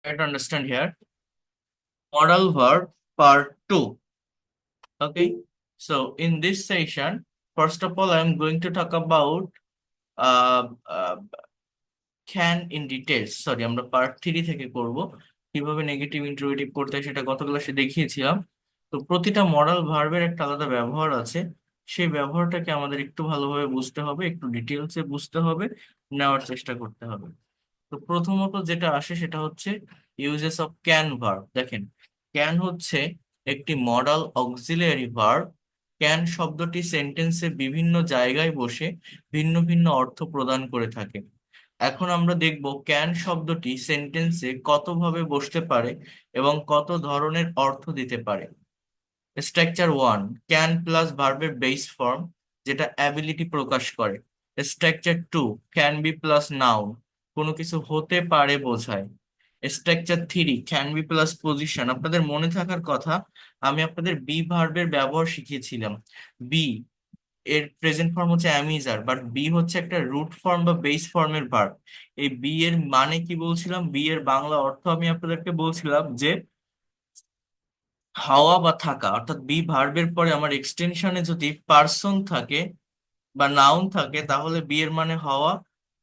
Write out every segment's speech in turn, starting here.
Try to understand here. Modal verb part 2. Okay. So in this session, first of all, I'm going to talk about uh, uh, can in details. Sorry, আমরা part 3 থেকে করব। কিভাবে negative interrogative করতে হয় সেটা গত ক্লাসে দেখিয়েছিলাম। তো প্রতিটা মডাল ভার্বের একটা আলাদা ব্যবহার আছে। সেই ব্যবহারটাকে আমাদের একটু ভালোভাবে বুঝতে হবে, একটু ডিটেলসে বুঝতে হবে, নেওয়ার চেষ্টা করতে হবে। তো প্রথমত যেটা আসে সেটা হচ্ছে ইউজেস অফ ক্যান ভার্ব। দেখেন, ক্যান হচ্ছে একটি মডাল অক্সিলিয়ারি ভার্ব। ক্যান শব্দটি সেন্টেন্সে বিভিন্ন জায়গায় বসে ভিন্ন ভিন্ন অর্থ প্রদান করে থাকে। এখন আমরা দেখব ক্যান শব্দটি সেন্টেন্সে কতভাবে বসতে পারে এবং কত ধরনের অর্থ দিতে পারে। স্ট্রাকচার 1, ক্যান প্লাস ভার্বের বেস ফর্ম, যেটা অ্যাবিলিটি প্রকাশ করে। Structure 2, can be plus noun, কোনো কিছু হতে পারে বোঝায়। Structure 3, can be plus position. আপনাদের মনে থাকার কথা, আমি আপনাদের বি ভার্বের ব্যবহার শিখিয়েছিলাম। বি এর প্রেজেন্ট ফর্ম হচ্ছে অ্যামিজার, বাট বি হচ্ছে একটা রুট ফর্ম বা বেস ফর্মের ভার্ব। এই বি এর মানে কি বলছিলাম, বি এর বাংলা অর্থ আমি আপনাদেরকে বলছিলাম যে হাওয়া বা থাকা। অর্থাৎ বি ভার্বের পরে আমার এক্সটেনশনে যদি পার্সন থাকে বা নাউন থাকে তাহলে বি এর মানে হওয়া।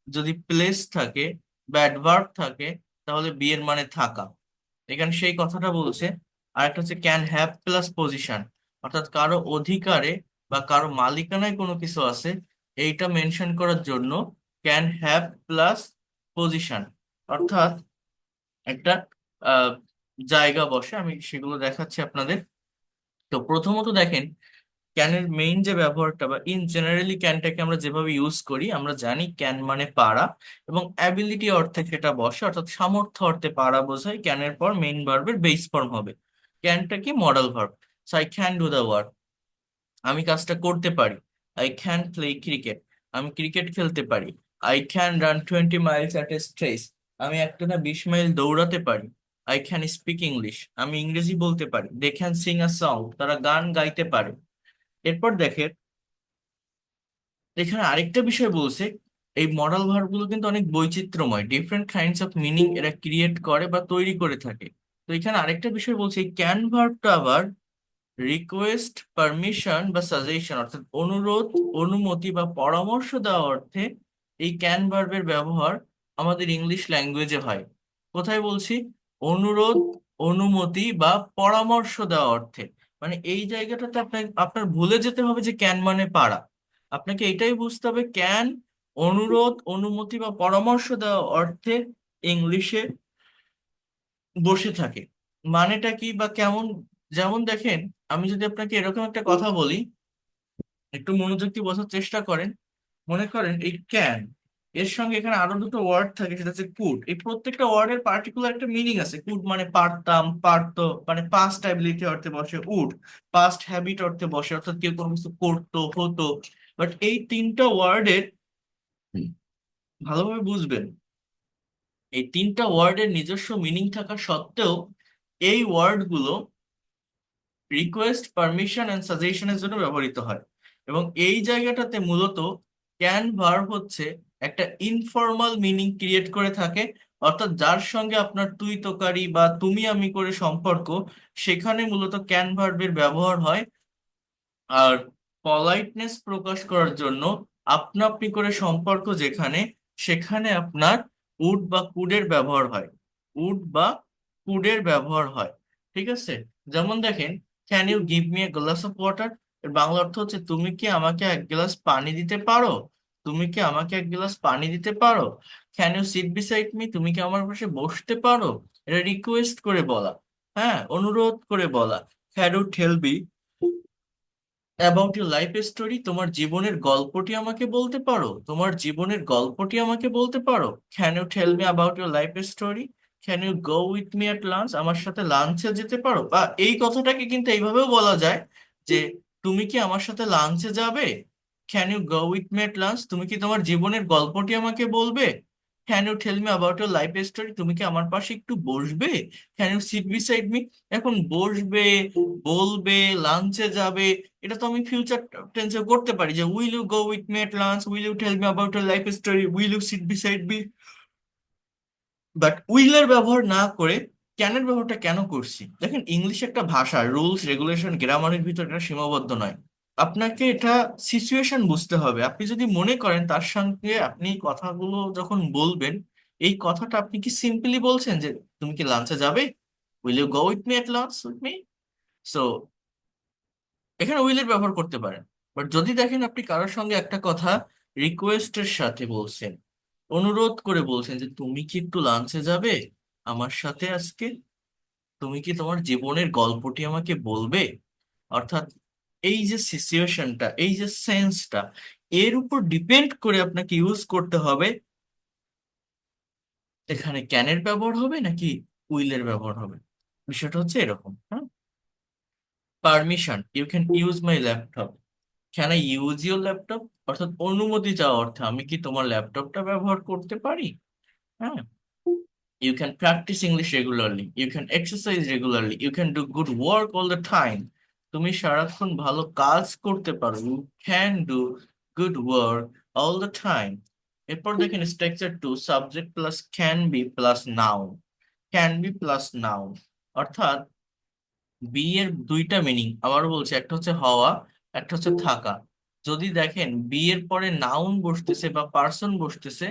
যদি প্লেস থাকে বা অ্যাডভার্ব থাকে তাহলে বি এর মানে থাকা। এখানে সেই কথাটা বলছে। আর একটা হচ্ছে ক্যান হ্যাভ প্লাস পজিশন, অর্থাৎ কারো অধিকারে বা কারো মালিকানায় কোনো কিছু আছে এইটা মেনশন করার জন্য ক্যান হ্যাভ প্লাস পজিশন, অর্থাৎ একটা আহ জায়গা বসে। আমি সেগুলো দেখাচ্ছি আপনাদের। তো প্রথমত দেখেন, ক্যানের মেইন যে ব্যবহারটা বা ইন জেনারেলি ক্যানটাকে আমরা যেভাবে ইউজ করি, আমরা জানি ক্যান মানে পারা, এবং অ্যাবিলিটি অর্থে সেটা বসে, অর্থাৎ সামর্থ্য অর্থে পারা বোঝায়। ক্যানের পর মেইন ভার্বের বেস ফর্ম হবে। ক্যানটা কি modal verb. So I can do the work, আমি কাজটা করতে পারি। আই ক্যান প্লে ক্রিকেট, আমি ক্রিকেট খেলতে পারি। I can run 20 miles at a stretch, আমি একটানা 20 মাইল দৌড়াতে পারি। আই ক্যান স্পিক ইংলিশ, আমি ইংরেজি বলতে পারি। They can sing a song, তারা গান গাইতে পারে। এরপর দেখেন, এখানে আরেকটা বিষয় বলছে, এই মডাল ভার্ব গুলো কিন্তু অনেক বৈচিত্র্যময়, ডিফারেন্ট কাইন্ডস অফ মিনিং এরা ক্রিয়েট করে বা তৈরি করে থাকে। তো এখানে আরেকটা বিষয় বলছে, এই ক্যান ভার্বটা আবার রিকোয়েস্ট, পারমিশন বা সাজেশন, অর্থাৎ অনুরোধ, অনুমতি বা পরামর্শ দেওয়া অর্থে এই ক্যান ভার্বের ব্যবহার আমাদের ইংলিশ ল্যাঙ্গুয়েজে হয়। কোথায় বলছি? অনুরোধ, অনুমতি বা পরামর্শ দেওয়া অর্থে। মানে এই জায়গাটাতে আপনার আপনার ভুলে যেতে হবে যে ক্যান মানে পারা। আপনাকে এটাই বুঝতে হবে, ক্যান অনুরোধ, অনুমতি বা পরামর্শ দেওয়া অর্থে ইংলিশে বসে থাকে। মানেটা কি বা কেমন? যেমন দেখেন, আমি যদি আপনাকে এরকম একটা কথা বলি, একটু মনোযোগ দিয়ে বোঝার চেষ্টা করেন। মনে করেন এই ক্যান এর সঙ্গে এখানে আরো দুটো ওয়ার্ড থাকে, সেটা হচ্ছে কুড। এই প্রত্যেকটা ওয়ার্ডের পার্টিকুলার একটা মিনিং আছে। কুড মানে পারতাম, পারতো, মানে পাস্ট অ্যাবিলিটি অর্থে বসে। উড পাস্ট হ্যাবিট অর্থে বসে, অর্থাৎ কেউ কোনো কিছু করতো, হতো। বাট এই তিনটা ওয়ার্ডের, ভালোভাবে বুঝবেন, এই তিনটা ওয়ার্ডের নিজস্ব মিনিং থাকা সত্ত্বেও এই ওয়ার্ডগুলো রিকোয়েস্ট, পারমিশন এন্ড সাজেশনের জন্য ব্যবহৃত হয়। এবং এই জায়গাটাতে মূলত ক্যান ভার্ব হচ্ছে একটা ইনফর্মাল মিনিং ক্রিয়েট করে থাকে, অর্থাৎ যার সঙ্গে আপনার তুই তোকারি বা তুমি আমি করে সম্পর্ক, সেখানে মূলত ক্যান ভার্বের ব্যবহার হয়। আর পলাইটনেস প্রকাশ করার জন্য আপনা আপনি করে সম্পর্ক যেখানে, সেখানে আপনার উড বা কুডের ব্যবহার হয়। উড বা কুডের ব্যবহার হয়। ঠিক আছে? যেমন দেখেন, can you give me a glass of water, এর বাংলা অর্থ হচ্ছে তুমি কি আমাকে এক গ্লাস পানি দিতে পারো। তুমি কি আমাকে এক গ্লাস পানি দিতে পারো। Can you sit beside me, তুমি কি আমার পাশে বসতে পারো। এটা রিকোয়েস্ট করে বলা, হ্যাঁ, অনুরোধ করে বলা। Can you tell me about your life story, তোমার জীবনের গল্পটি আমাকে বলতে পারো। তোমার জীবনের গল্পটি আমাকে বলতে পারো। Can you tell me about your life story. Can you go with me at lunch, আমার সাথে লাঞ্চে যেতে পারো। বা এই কথাটাকে কিন্তু এইভাবেও বলা যায় যে তুমি কি আমার সাথে লাঞ্চে যাবে। Can you go with me at lunch, তুমি কি তোমার জীবনের গল্পটি আমাকে বলবে। Can you tell me about your life story, তুমি কি আমার পাশে একটু বসবে। Can you sit beside me. এখন বসবে, বলবে, লাঞ্চে যাবে, এটা তো আমি ফিউচার টেন্সে করতে পারি যে will you go with me at lunch, will you tell me about your life story, will you sit beside me. But উইলের ব্যবহার না করে ক্যানের ব্যবহারটা কেন করছি? দেখেন, ইংলিশ একটা ভাষা, রুলস রেগুলেশন গ্রামারের ভিতর এটা সীমাবদ্ধ নয়। আপনাকে এটা সিচুয়েশন বুঝতে হবে। আপনি যদি মনে করেন তার সঙ্গে আপনি এই কথাগুলো যখন বলবেন, এই কথাটা আপনি কি সিম্পলি বলছেন যে তুমি কি লাঞ্চে যাবে, will you go with me at lunch with me? So এখানে উইলের ব্যবহার করতে পারেন। বাট যদি দেখেন আপনি কারোর সঙ্গে একটা কথা রিকোয়েস্টের সাথে বলছেন, অনুরোধ করে বলছেন যে তুমি কি একটু লাঞ্চে যাবে আমার সাথে আজকে, তুমি কি তোমার জীবনের গল্পটি আমাকে বলবে, অর্থাৎ এই যে সিচুয়েশনটা, এই যে সেন্সটা, এর উপর ডিপেন্ড করে আপনাকে ইউজ করতে হবে এখানে ক্যানের ব্যবহার হবে নাকি উইলের ব্যবহার হবে। বিষয়টা হচ্ছে এরকম, হ্যাঁ। Permission, you can use my laptop, can I use your laptop, অর্থাৎ অনুমতি চাওয়া অর্থে আমি কি তোমার ল্যাপটপটা ব্যবহার করতে পারি, হ্যাঁ। You can practise English regularly, you can exercise regularly, you can do good work all the time, তুমি সারাক্ষণ ভালো কাজ করতে পারো, you can do good work all the time. এরপর দেখেন structure two, subject plus can be plus noun. Can be plus noun অর্থাৎ be এর দুইটা মিনিং আবার বলছি, একটা হচ্ছে হওয়া, একটা হচ্ছে থাকা। যদি দেখেন বি এর পরে নাউন বসতেছে বা পার্সন বসতেছে,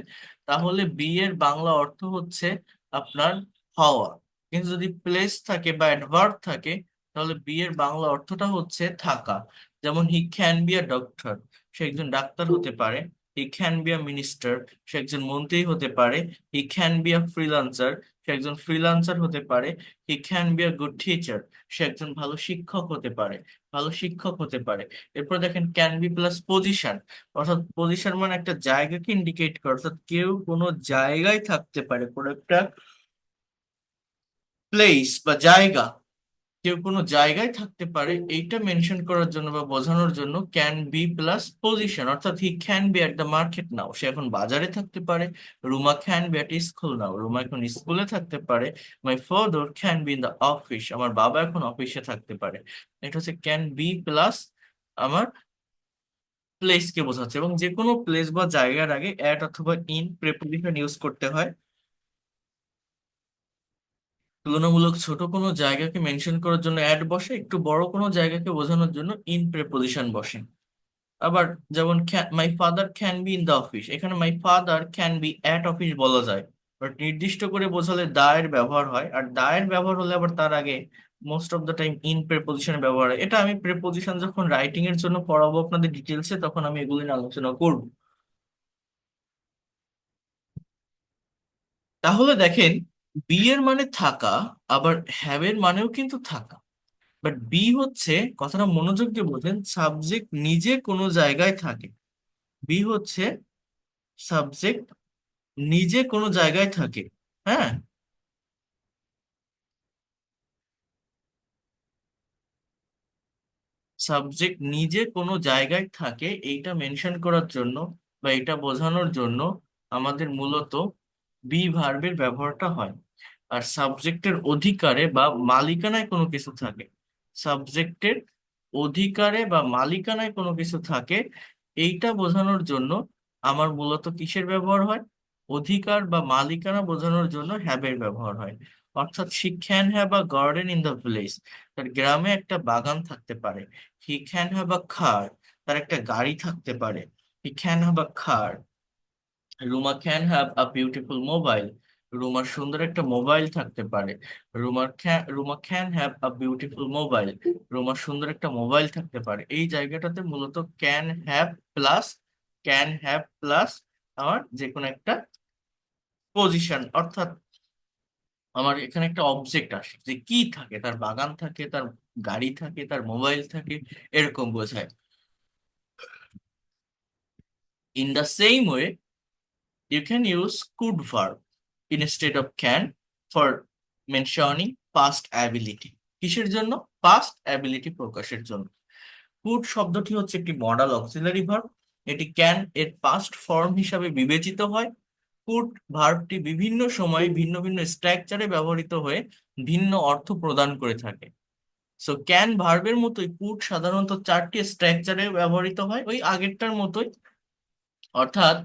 তাহলে বি এর বাংলা অর্থ হচ্ছে আপনার হওয়া। কিন্তু যদি প্লেস থাকে বা অ্যাডভার্ব থাকে, তাহলে বি এর বাংলা অর্থটা হচ্ছে থাকা। যেমন he can be a doctor, সে একজন ডাক্তার হতে পারে। He can be a minister, সে একজন মন্ত্রী হতে পারে। He can be a freelancer, সে একজন ফ্রিল্যান্সার হতে পারে। He can be a good teacher, সে একজন ভালো শিক্ষক হতে পারে, ভালো শিক্ষক হতে পারে। এরপর দেখেন ক্যান বি প্লাস পজিশন, অর্থাৎ পজিশন মানে একটা জায়গাকে ইন্ডিকেট করে, অর্থাৎ কেউ কোনো জায়গায় থাকতে পারে, কোনো একটা প্লেস বা জায়গা, কেউ কোনো জায়গায় থাকতে পারে, এইটা মেনশন করার জন্য বা বোঝানোর জন্য ক্যান বি প্লাস পজিশন। অর্থাৎ he can be at the market now, সে এখন বাজারে থাকতে পারে। Ruma can be at school now, Ruma এখন স্কুলে থাকতে পারে। My father can be in the office, আমার বাবা এখন অফিসে থাকতে পারে। এটা হচ্ছে ক্যান বি প্লাস আমার প্লেস কে বোঝাচ্ছে, এবং যে কোনো প্লেস বা জায়গার আগে অ্যাট অথবা ইন প্রেপোজিশন ইউজ করতে হয়। তুলনামূলক ছোট কোনো জায়গাকে মেনশন করার জন্য অ্যাড বসে, একটু বড় কোনো জায়গাকে বোঝানোর জন্য ইন প্রেপোজিশন বসে। আবার যেমন my father can be in the office, এখানে my father can be at office বলা যায়, বাট নির্দিষ্ট করে বোঝালে দা এর ব্যবহার হয়, আর দা এর ব্যবহার হলে আবার তার আগে most of the time in preposition ব্যবহার হয়। এটা আমি প্রেপোজিশন যখন রাইটিং এর জন্য পড়াবো আপনাদের ডিটেলসে, তখন আমি এগুলো নিয়ে আলোচনা করব। তাহলে দেখেন, বি এর মানে থাকা, আবার হ্যাভ এর মানেও কিন্তু থাকা। বাট বি হচ্ছে, কথাটা মনোযোগ দিয়ে বোঝেন, সাবজেক্ট নিজে কোনো জায়গায় থাকে। বি হচ্ছে সাবজেক্ট নিজে কোনো জায়গায় থাকে, হ্যাঁ। সাবজেক্ট নিজে কোনো জায়গায় থাকে, এইটা মেনশন করার জন্য বা এটা বোঝানোর জন্য আমাদের মূলত বি ভার্বের ব্যবহারটা হয়। আর সাবজেক্টের অধিকারে বা মালিকানায় কোনো কিছু থাকে, সাবজেক্টের অধিকারে বা মালিকানায় কোনো কিছু থাকে, এইটা বোঝানোর জন্য আমার মূলত কিসের ব্যবহার হয়? অধিকার বা মালিকানা বোঝানোর জন্য হ্যাবের ব্যবহার হয়। অর্থাৎ she can have a garden in the village, তার গ্রামে একটা বাগান থাকতে পারে। He can have a car, তার একটা গাড়ি থাকতে পারে। He can have a car. Ruma can have a beautiful mobile, রুমার সুন্দর একটা মোবাইল থাকতে পারে। Ruma can have a beautiful mobile, রুমার সুন্দর একটা মোবাইল থাকতে পারে। এই জায়গাটাতে মূলত ক্যান হ্যাভ প্লাস আমার যে কোনো একটা পজিশন, অর্থাৎ আমার এখানে একটা অবজেক্ট আসে যে কি থাকে, তার বাগান থাকে, তার গাড়ি থাকে, তার মোবাইল থাকে, এরকম বোঝায়। In the same way, you can use could verb instead of can for mentioning past ability। কিসের জন্য? পাস্ট অ্যাবিলিটি প্রকাশের জন্য। কুড শব্দটি হচ্ছে একটি মডাল অক্সিলারি ভার্ব, এটি ক্যান এর পাস্ট ফর্ম হিসাবে বিবেচিত হয়। কুড ভার্বটি বিভিন্ন সময়ে ভিন্ন ভিন্ন স্ট্রাকচারে ব্যবহৃত হয়ে ভিন্ন অর্থ প্রদান করে থাকে। সো ক্যান ভার্বের মতোই কুড সাধারণত চারটি স্ট্রাকচারে ব্যবহৃত হয়, ওই আগেরটার মতোই। অর্থাৎ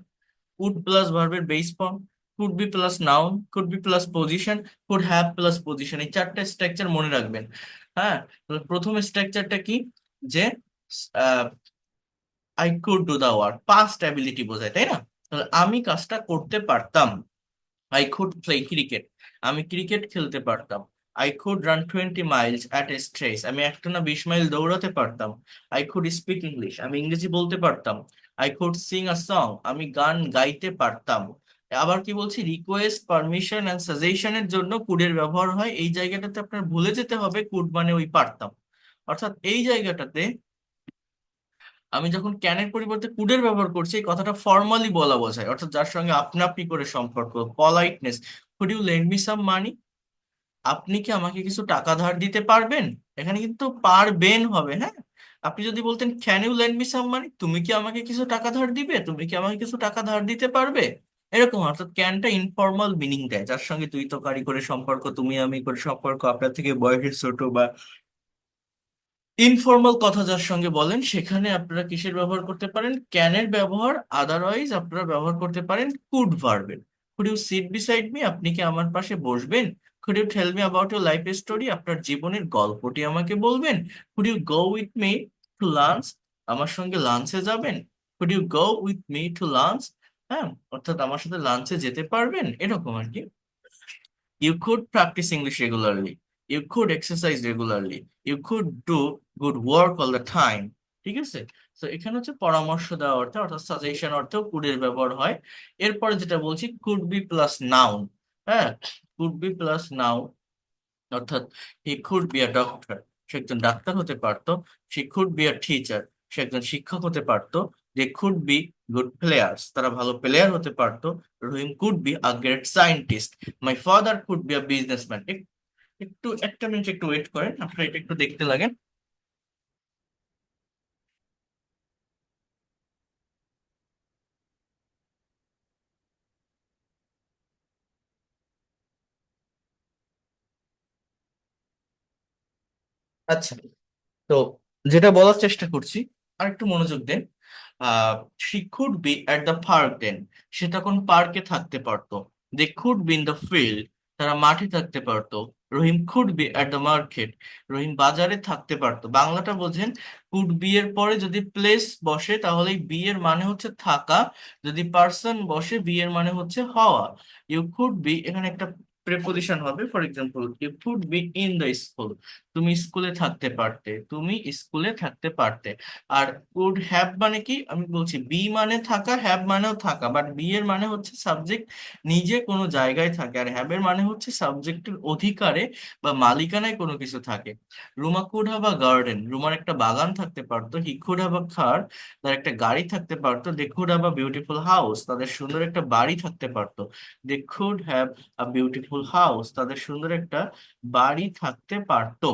কুড প্লাস ভার্বের base form, could be plus noun, could be plus position, could have plus position, এই চারটা স্ট্রাকচার মনে রাখবেন। হ্যাঁ, তাহলে প্রথম স্ট্রাকচারটা কি, যে I could do the work, past ability বোঝায়, তাই না? তাহলে আমি কাজটা করতে পারতাম। আই কুড প্লে ক্রিকেট, আমি ক্রিকেট খেলতে পারতাম। I could run 20 miles at a stretch, আমি একটানা 20 মাইল দৌড়াতে পারতাম। আই কুড স্পিক ইংলিশ, আমি ইংরেজি বলতে পারতাম। I could Singh a song, আমি গান গাইতে পারতাম। আবার কি বলছি, রিকোয়েস্ট পারমিশন অ্যান্ড সাজেশনের জন্য কুডের ব্যবহার হয়। এই জায়গাটাতে আপনার ভুলে যেতে হবে কুড মানে ওই পারতাম। অর্থাৎ এই জায়গাটাতে আমি যখন ক্যানের পরিবর্তে কুডের ব্যবহার করছি, এই কথাটা ফর্মালি বলা বোঝায়, অর্থাৎ যার সঙ্গে আপনা আপনি করে সম্পর্ক, politeness. Could you lend me some money, আপনি কি আমাকে কিছু টাকা ধার দিতে পারবেন? এখানে কিন্তু পারবেন হবে, হ্যাঁ। আপনি যদি বলতেন can you lend me some money, তুমি কি আমাকে কিছু টাকা ধার দিবে, তুমি কি আমাকে কিছু টাকা ধার দিতে পারবে, এরকম। অর্থাৎ ক্যানটা ইনফর্মাল মিনিং দেয়, যার সঙ্গে তুই তকারি করে সম্পর্ক, তুমি আমি করে সম্পর্ক, আপনার থেকে বয়সে ছোট বা ইনফর্মাল কথা যার সঙ্গে বলেন, সেখানে আপনারা কিসের ব্যবহার করতে পারেন, ক্যানের ব্যবহার। আদারওয়াইজ আপনারা ব্যবহার করতে পারেন কুড ভার্বের। Could you sit beside me, আপনি কি আমার পাশে বসবেন? Could you tell me about your life story, আপনার জীবনের গল্পটি আমাকে বলবেন? Could you go with me to lunch, আমার সঙ্গে লাঞ্চে যাবেন? Could you go with me to lunch, হ্যাঁ, অর্থাৎ আমার সাথে লাঞ্চে যেতে পারবেন, এরকম আর কি। You could practice English regularly. You could exercise regularly. You could do good work all the time. ঠিক আছে? তো এখানে হচ্ছে পরামর্শ দেওয়া অর্থে, অর্থাৎ সাজেশন অর্থেও কুড এর ব্যবহার হয়। এরপরে যেটা বলছি, কুড বি প্লাস নাউন। হ্যাঁ, কুড বি প্লাস নাউন, অর্থাৎ he could be a doctor, সে একজন ডাক্তার হতে পারতো। She could be a teacher, সে একজন শিক্ষক হতে পারতো। They could be good players, তারা ভালো প্লেয়ার হতে পারতো। Rahim could be a great scientist. My father could be a businessman. একটু একটা মিনিট একটু ওয়েট করেন, আপনারা এটা একটু দেখতে লাগেন। আচ্ছা, তো যেটা বলার চেষ্টা করছি, আর একটু মনোযোগ দেন। She could be at the park then, সে তখন পার্কে থাকতে পারতো। They could be in the field, তারা মাঠে থাকতে পারতো। Rahim could be at the market, Rahim বাজারে থাকতে পারতো। বাংলাটা বোঝেন, কুড বি এর পরে যদি প্লেস বসে তাহলে বি এর মানে হচ্ছে থাকা, যদি পার্সন বসে বি এর মানে হচ্ছে হওয়া। ইউ কুড বি, এখানে একটা প্রেপোজিশন হবে। For example, you could be in the school, তুমি স্কুলে থাকতে পারতে, তুমি স্কুলে থাকতে পারতে। আর কুড হ্যাভ মানে কি, আমি বলছি বি মানে থাকা, হ্যাভ মানেও থাকা, বাট বি এর মানে হচ্ছে সাবজেক্ট নিজে কোনো জায়গায় থাকে, আর হ্যাভ এর মানে হচ্ছে সাবজেক্টের অধিকারে বা মালিকানায় কোনো কিছু থাকে। Ruma could have a garden, রুমার একটা বাগান থাকতে পারতো। He could have a car, তার একটা গাড়ি থাকতে পারতো। They could have a beautiful house, তাদের সুন্দর একটা বাড়ি থাকতে পারতো। They could have a beautiful house, তাদের সুন্দর একটা বাড়ি থাকতে পারতো।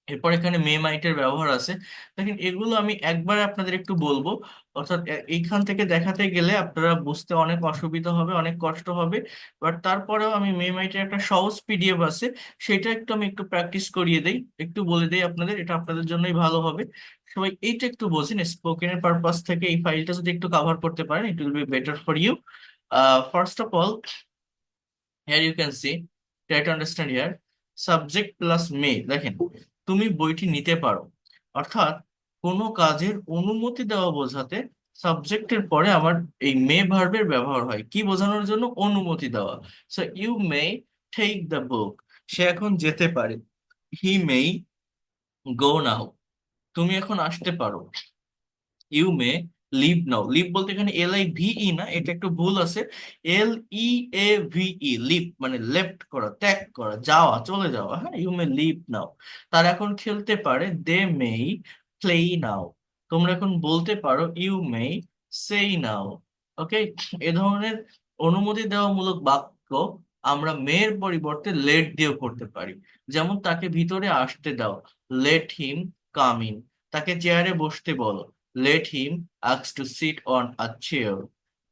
এরপর এখানে মে মাইটের ব্যবহার আছে। দেখেন, এগুলো আমি একবার আপনাদের একটু বলবো, অর্থাৎ এইখান থেকে দেখাতে গেলে আপনারা বুঝতে অনেক অসুবিধা হবে, অনেক কষ্ট হবে। বাট তারপরেও আমি মে মাইটের একটা সহজ পিডিএফ আছে, সেটা একটু আমি একটু প্র্যাকটিস করিয়ে দেই, একটু বলে দেই আপনাদের, এটা আপনাদের জন্যই ভালো হবে। সবাই এইটা একটু বোঝেন, স্পোকেনের পারপাস থেকে এই ফাইলটা যদি একটু কভার করতে পারেন, it will be better for you. First of all, here you can see, try to understand here, subject plus may। দেখেন, তুমি বইটি নিতে পারো, অর্থাৎ কোনো কাজের অনুমতি দেওয়া বোঝাতে সাবজেক্টের পরে আমার এই মে ভার্বের ব্যবহার হয়, কি বোঝানোর জন্য, অনুমতি দেওয়া। So you may take the book, সে এখন যেতে পারে। হি মে গো নাও, তুমি এখন আসতে পারো। You may leave now, leave বলতে এখানে LIVE না, এটা একটু ভুল আছে। LEAVE, লিভ মানে লেফট করা, ত্যাগ করা, যাওয়া, চলে যাওয়া। হ্যাঁ, ইউ মে লিভ নাও। তারা এখন খেলতে পারে। দে মে প্লে নাও, তোমরা এখন বলতে পারো। ইউ মে সেই নাও। ওকে, এ ধরনের অনুমতি দেওয়ামূলক বাক্য আমরা মেয়ের পরিবর্তে লেট দিয়েও করতে পারি। যেমন, তাকে ভিতরে আসতে দাও, লেট হিম কাম ইন। তাকে চেয়ারে বসতে বলো, let him ask two sit on a chair.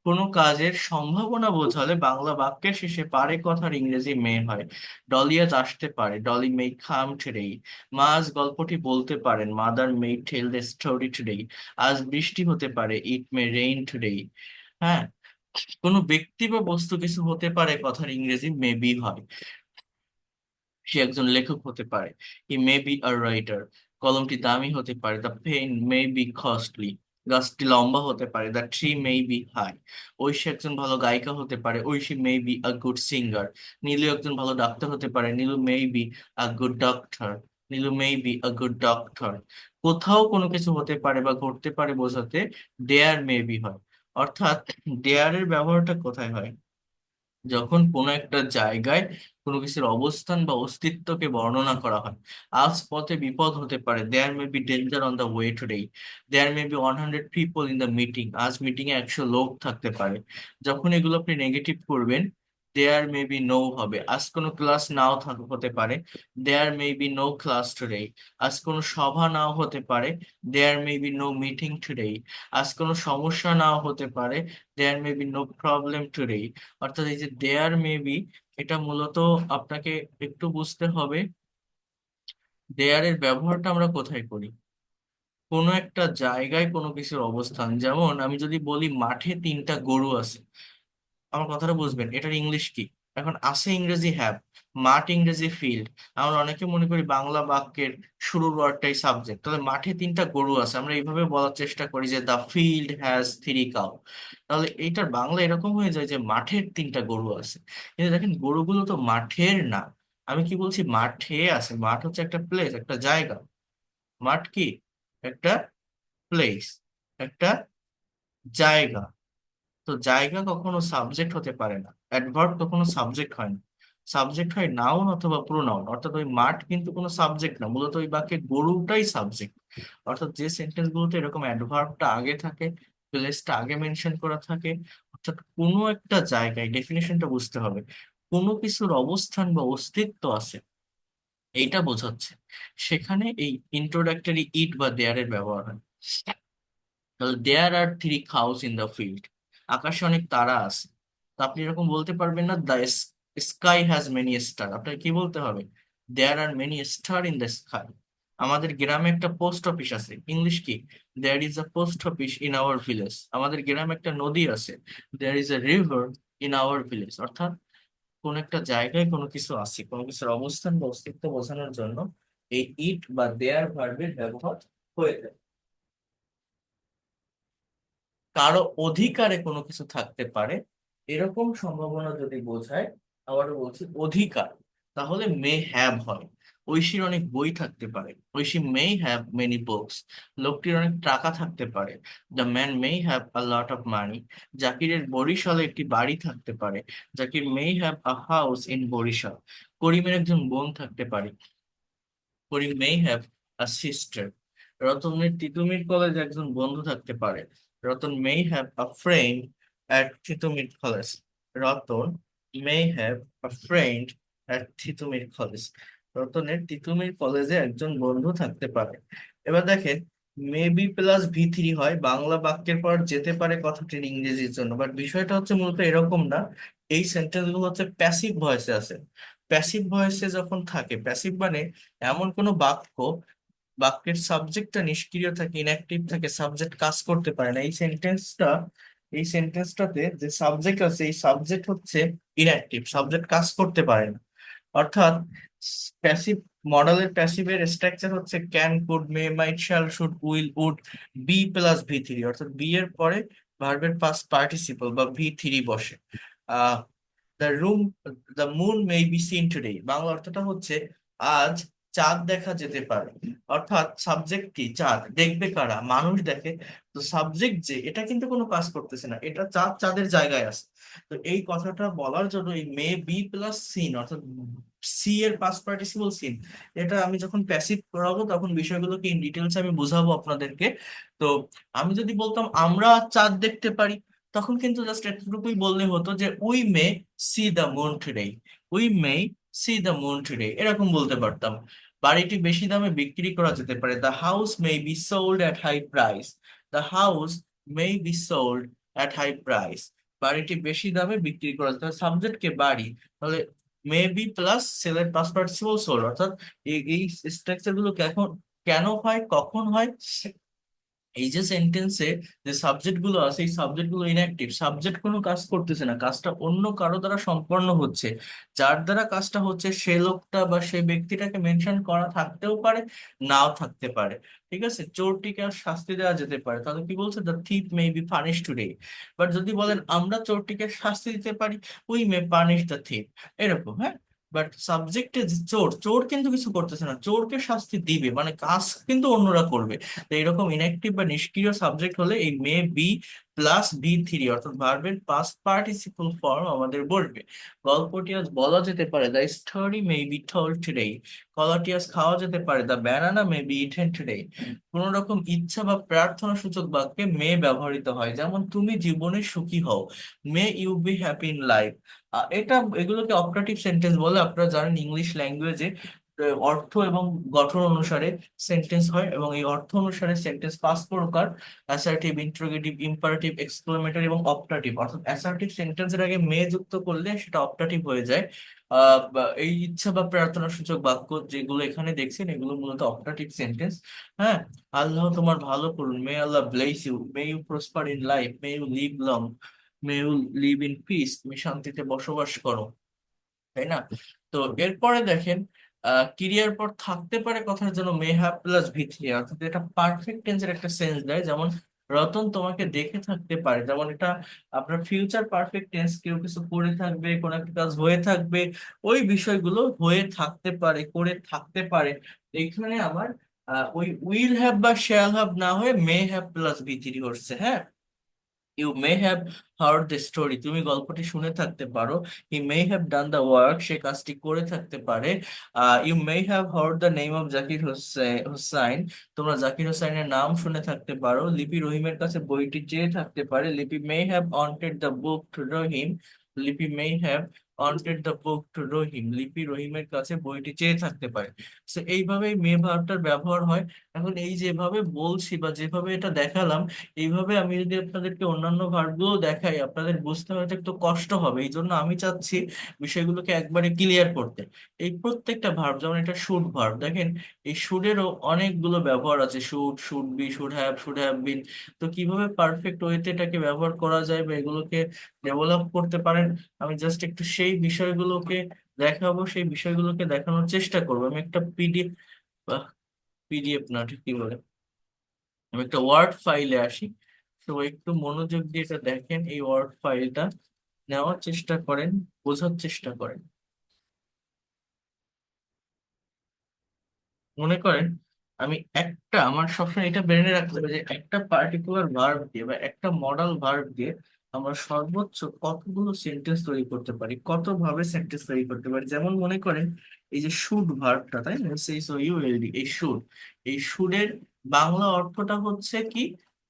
কোনো কাজের সম্ভাবনা বোঝালে বাংলা বাক্যের শেষে পারে কথার ইংরেজি মে হয়। ডলি আজ আসতে পারে, ডলি মে কাম টুডে। মা আজ গল্পটি বলতে পারেন, mother may tell the story today. আজ বৃষ্টি হতে পারে, ইট মে রেইন টুডে। হ্যাঁ, কোনো ব্যক্তি বা বস্তু কিছু হতে পারে, কথার ইংরেজি মে বি হয়। সে একজন লেখক হতে পারে, হি মে বি আ রাইটার। কলমটি দামি হতে পারে, the pen may be costly. গাছটি লম্বা হতে পারে, the tree may be high. Oishi একজন ভালো গায়িকা হতে পারে, Oishi may be a good singer. Nilu একজন ভালো ডাক্তার হতে পারে, Nilu may be a good doctor. Nilu may be a good doctor. কোথাও কোনো কিছু হতে পারে বা ঘটতে পারে বোঝাতে দেয়ার মে বি হয়। অর্থাৎ দেয়ারের ব্যবহারটা কোথায় হয়? যখন কোনো একটা জায়গায় কোনো কিছুর অবস্থান বা অস্তিত্বকে বর্ণনা করা হয়। আজ পথে বিপদ হতে পারে, there may be danger on the way today. There may be 100 people in the meeting, আজ মিটিং এ 100 লোক থাকতে পারে। যখন এগুলো আপনি নেগেটিভ করবেন, দেয়ার মে বি নো হবে, আজ কোনো ক্লাস নাও হতে পারে। There may be no class today. আজ কোনো সভা নাও হতে পারে, there may be no meeting today. আজ কোনো সমস্যা নাও হতে পারে, there may be no problem today. অর্থাৎ এই যে দেয়ার মে বি, এটা মূলত আপনাকে একটু বুঝতে হবে দেয়ারের ব্যবহারটা আমরা কোথায় করি। কোনো একটা জায়গায় কোনো কিছুর অবস্থান, যেমন আমি যদি বলি মাঠে 3টা গরু আছে, আমার কথাটা বুঝবেন, এটার ইংলিশ কি? এখন আছে ইংরেজি হ্যাভ, মাঠ ইংরেজি ফিল্ড। আমরা অনেকে মনে করি বাংলা বাক্যের শুরুর ওয়ার্ডটাই সাবজেক্ট, তাহলে মাঠে 3টা গরু আছে আমরা এইভাবে বলার চেষ্টা করি যে দ্য ফিল্ড হ্যাজ 3 কাউ। তাহলে এইটার বাংলা এরকম হয়ে যায় যে মাঠের 3টা গরু আছে। কিন্তু দেখেন গরুগুলো তো মাঠের না। আমি কি বলছি? মাঠে আছে। মাঠ হচ্ছে একটা প্লেস, একটা জায়গা। মাঠ কি? একটা প্লেস, একটা জায়গা। তো জায়গা কখনো সাবজেক্ট হতে পারে না, অ্যাডভার্ব কখনো সাবজেক্ট হয় না। সাবজেক্ট হয় নাউন অথবা প্রোনাউন। অর্থাৎ ওই মাঠ কিন্তু কোনো সাবজেক্ট না, মূলত ওই বাক্যে গরুটাই সাবজেক্ট। অর্থাৎ যে সেন্টেন্স গুলোতে এরকম অ্যাডভার্বটা আগে থাকে, প্লেসটা আগে মেনশন করা থাকে, অর্থাৎ কোনো একটা জায়গায়, ডেফিনেশনটা বুঝতে হবে, কোনো কিছুর অবস্থান বা অস্তিত্ব আছে এইটা বোঝাচ্ছে, সেখানে এই ইন্ট্রোডাক্টরি ইট বা দেয়ারের ব্যবহার হয়। তাহলে দেয়ার আর 3 কাউস ইন দ্য ফিল্ড, আকাশে অনেক তারা আছে। তো আপনি এরকম বলতে পারবেন না the sky has many star, আপনার কি বলতে হবে? There are many star in the sky. আমাদের গ্রামে একটা পোস্ট অফিস আছে, ইংলিশ কি? There is a post office in our village. আমাদের গ্রামে একটা নদী আছে, there is a river in our village. অর্থাৎ কোন একটা জায়গায় কোনো কিছু আছে, কোনো কিছুর অবস্থান বা অস্তিত্ব বোঝানোর জন্য এই ইট বা দেয়ার ভার্বের ব্যবহার হয়ে থাকে। কারো অধিকারে কোনো কিছু থাকতে পারে এরকম সম্ভাবনা যদি বোঝায়, আবারও বলছি অধিকার, তাহলে মে হ্যাভ হয়। ঐশীর অনেক বই থাকতে পারে, Oishi may have many books. লোকটির অনেক টাকা থাকতে পারে, the man may have a lot of money. জাকিরের বরিশালে একটি বাড়ি থাকতে পারে, Zakir may have a house in Barishal. করিমের একজন বোন থাকতে পারে, করিম মে হ্যাভ আ সিস্টার। রতনের তিতুমির কলেজে একজন বন্ধু থাকতে পারে, রতন মে have a friend at Titumir college. Ratan May have a friend at Titumir college. রতনের তিতুমির কলেজে একজন বন্ধু থাকতে পারে। এবার দেখেন, মে বি প্লাস V3 হয় বাংলা বাক্যের পর যেতে পারে কথাটির ইংরেজির জন্য, বাট বিষয়টা হচ্ছে মূলত এরকম না। এই সেন্টেন্স গুলো হচ্ছে প্যাসিভ ভয়েসে আছে। প্যাসিভ ভয়েসে যখন থাকে, প্যাসিভ মানে এমন কোনো বাক্য, বাক্যের সাবজেক্টটা নিষ্ক্রিয় থাকে, ইনঅ্যাক্টিভ থাকে, সাবজেক্ট কাজ করতে পারে না। এই সেন্টেন্সটাতে যে সাবজেক্ট আছে, এই সাবজেক্ট হচ্ছে ইনঅ্যাক্টিভ, সাবজেক্ট কাজ করতে পারে না। অর্থাৎ প্যাসিভ মডেলের প্যাসিভের স্ট্রাকচার হচ্ছে can, could, may, might, shall, should, will, would, be plus V3। অর্থাৎ বি এর পরে ভার্বের পাস্ট পার্টিসিপল বা V3 বসে। The room, the moon may be seen today, Bangla অর্থটা হচ্ছে আজ চাঁদ দেখা যেতে পারে। অর্থাৎ সাবজেক্ট কি? চাঁদ। দেখবে কারা? মানুষ দেখে। তো সাবজেক্ট যে, এটা কিন্তু কোনো কাজ করতেছে না, এটা চাঁদ চাঁদের জায়গায় আছে। তো এই কথাটা বলার জন্য এই মে বি প্লাস সিন, অর্থাৎ সি এর পাস্ট পার্টিসিপল সিন, এটা আমি যখন প্যাসিভ করাবো তখন বিষয়গুলোকে ইন ডিটেলস আমি বুঝাবো আপনাদেরকে। তো আমি যদি বলতাম আমরা চাঁদ দেখতে পারি, তখন কিন্তু জাস্ট এতটুকুই বললে হতো যে we may C the moon today. We may C the moon today, এরকম বলতে পারতাম। বাড়িটি বেশি দামে বিক্রি করা যেতে পারে, the house may be sold at high price. The house may be sold at high price. বাড়িটি বেশি দামে বিক্রি করা যেতে পারে, সাবজেক্ট কে? বাড়ি। তাহলে মে বি প্লাস সেলের পাস্ট পার্টিসিপল সোল্ড। অর্থাৎ এই স্ট্রাকচার গুলো কেন কেন হয়, কখন হয়, এই যে সেন্টেন্সে যে সাবজেক্ট গুলো আছে এই সাবজেক্ট গুলো ইনঅ্যাক্টিভ, সাবজেক্ট কোনো কাজ করতেছে না, কাজটা অন্য কারো দ্বারা সম্পন্ন হচ্ছে। যার দ্বারা কাজটা হচ্ছে সে লোকটা বা সে ব্যক্তিটাকে মেনশন করা থাকতেও পারে, নাও থাকতে পারে। ঠিক আছে, চোরটিকে আর শাস্তি দেওয়া যেতে পারে, তাহলে কি বলছে, the thief may be punish today. But যদি বলেন আমরা চোরটিকে শাস্তি দিতে পারি, we may punish the thief, এরকম, হ্যাঁ। বাট সাবজেক্টে যে চোর, চোর কিন্তু কিছু করতেছে না, চোরকে শাস্তি দিবে মানে কাজ কিন্তু অন্যরা করবে। তো এরকম ইনঅ্যাক্টিভ বা নিষ্ক্রিয় সাবজেক্ট হলে এই may be plus V three অর্থাৎ ভার্বের পাস্ট পার্টিসিপল ফর্ম আমাদের বলবে। গল্পটি আজ বলা যেতে পারে, the story may be told today. কলাটি আজ খাওয়া যেতে পারে, the banana may be eaten today. কোন রকম ইচ্ছা বা প্রার্থনা সূচক বাক্যে মে ব্যবহৃত হয়, যেমন তুমি জীবনে সুখী হও, may you be happy in life. এটা এগুলোকে অপারেটিভ সেন্টেন্স বলে। আপনারা জানেন ইংলিশ ল্যাঙ্গুয়েজে অর্থ এবং গঠন অনুসারে সেন্টেন্স হয়, এবং এই অর্থ অনুসারে সেন্টেন্স পাঁচ প্রকার: অ্যাসার্টিভ, ইন্টারোগেটিভ, ইম্পারেটিভ, এক্সক্লেমেটরি এবং অপটাটিভ। অর্থাৎ অ্যাসার্টিভ সেন্টেন্সের আগে মে যুক্ত করলে সেটা অপটাটিভ হয়ে যায়। এই ইচ্ছা বা প্রার্থনা সূচক বাক্য যেগুলো এখানে দেখছেন এগুলো মূলত অপটাটিভ সেন্টেন্স। হ্যাঁ, আল্লাহ তোমার ভালো করুন, may Allah bless you, may you prosper in life, may you live long, may you live in peace, তুমি শান্তিতে বসবাস করো, তাই না? তো এরপরে দেখেন, ক্রিয়ার পর থাকতে পারে কথার জন্য মে হ্যাভ প্লাস ভি থ্রি, অর্থাৎ এটা পারফেক্ট টেন্সের একটা সেন্স দেয়। যেমন রতন তোমাকে দেখে থাকতে পারে, যেমন এটা আপনার ফিউচার পারফেক্ট টেন্স, কেউ কিছু করে থাকবে, কোন একটা কাজ হয়ে থাকবে, ওই বিষয়গুলো হয়ে থাকতে পারে, করে থাকতে পারে। এখানে আবার ওই উইল হ্যাভ বা শ্যাল হ্যাভ না হয়ে may have plus V three হচ্ছে, হ্যাঁ। You may have heard the story, তুমি গল্পটি শুনে থাকতে পারো। He may have done the work, সে কাজটি করে থাকতে পারে। You may have heard the name of Zakir Hossain, তোমরা জাকির হোসাইনের নাম শুনে থাকতে পারো। লিপি রহিমের কাছে বইটি চেয়ে থাকতে পারে। Lipi may have wanted the book to Rahim, Lipi may have wanted the book to Rahim, Lipi রহিমের কাছে বইটি চেয়ে থাকতে পারে। তো এইভাবেই মে ভার্বটার ব্যবহার হয়। এখন এই যেভাবে বলছি বা যেভাবে এটা দেখালাম, এইভাবে আমি যদি আপনাদেরকে অন্যান্য ভার্বগুলো দেখাই আপনাদের বুঝতে হয়তো একটু কষ্ট হবে, এই জন্য আমি চাচ্ছি বিষয়গুলোকে একবারে ক্লিয়ার করতে। এই প্রত্যেকটা ভার্ব, যেমন এটা শুড ভার্ব, দেখেন এই শুডেরও অনেকগুলো ব্যবহার আছে, should, should be, should have বিন। তো কিভাবে পারফেক্ট ওয়েতে এটাকে ব্যবহার করা যায় বা এগুলোকে ডেভেলপ করতে পারেন, আমি জাস্ট একটু সেই বিষয়গুলোকে দেখাবো, সেই বিষয়গুলোকে দেখানোর চেষ্টা করবো। আমি একটা পিডিএফ, পিডিএফ না ঠিক কি বলে, আমি একটা ওয়ার্ড ফাইলে আসি। তো একটু মনোযোগ দিয়ে এটা দেখেন, এই ওয়ার্ড ফাইলটা নেওয়ার চেষ্টা করেন, বোঝার চেষ্টা করেন। মনে করেন আমি একটা, আমার সবসময় এটা ব্রেনে রাখতে হবে যে একটা পার্টিকুলার ভার্ব দিয়ে বা একটা মডাল ভার্ব দিয়ে আমরা সর্বোচ্চ কতগুলো সেন্টেন্স তৈরি করতে পারি, কত ভাবে সেন্টেন্স তৈরি করতে পারি। যেমন মনে করেন এই যে শুড ভার্বটা, তাই না, সেই সো ইউ এল ডি, এই শুড, এই শুডের বাংলা অর্থটা হচ্ছে কি,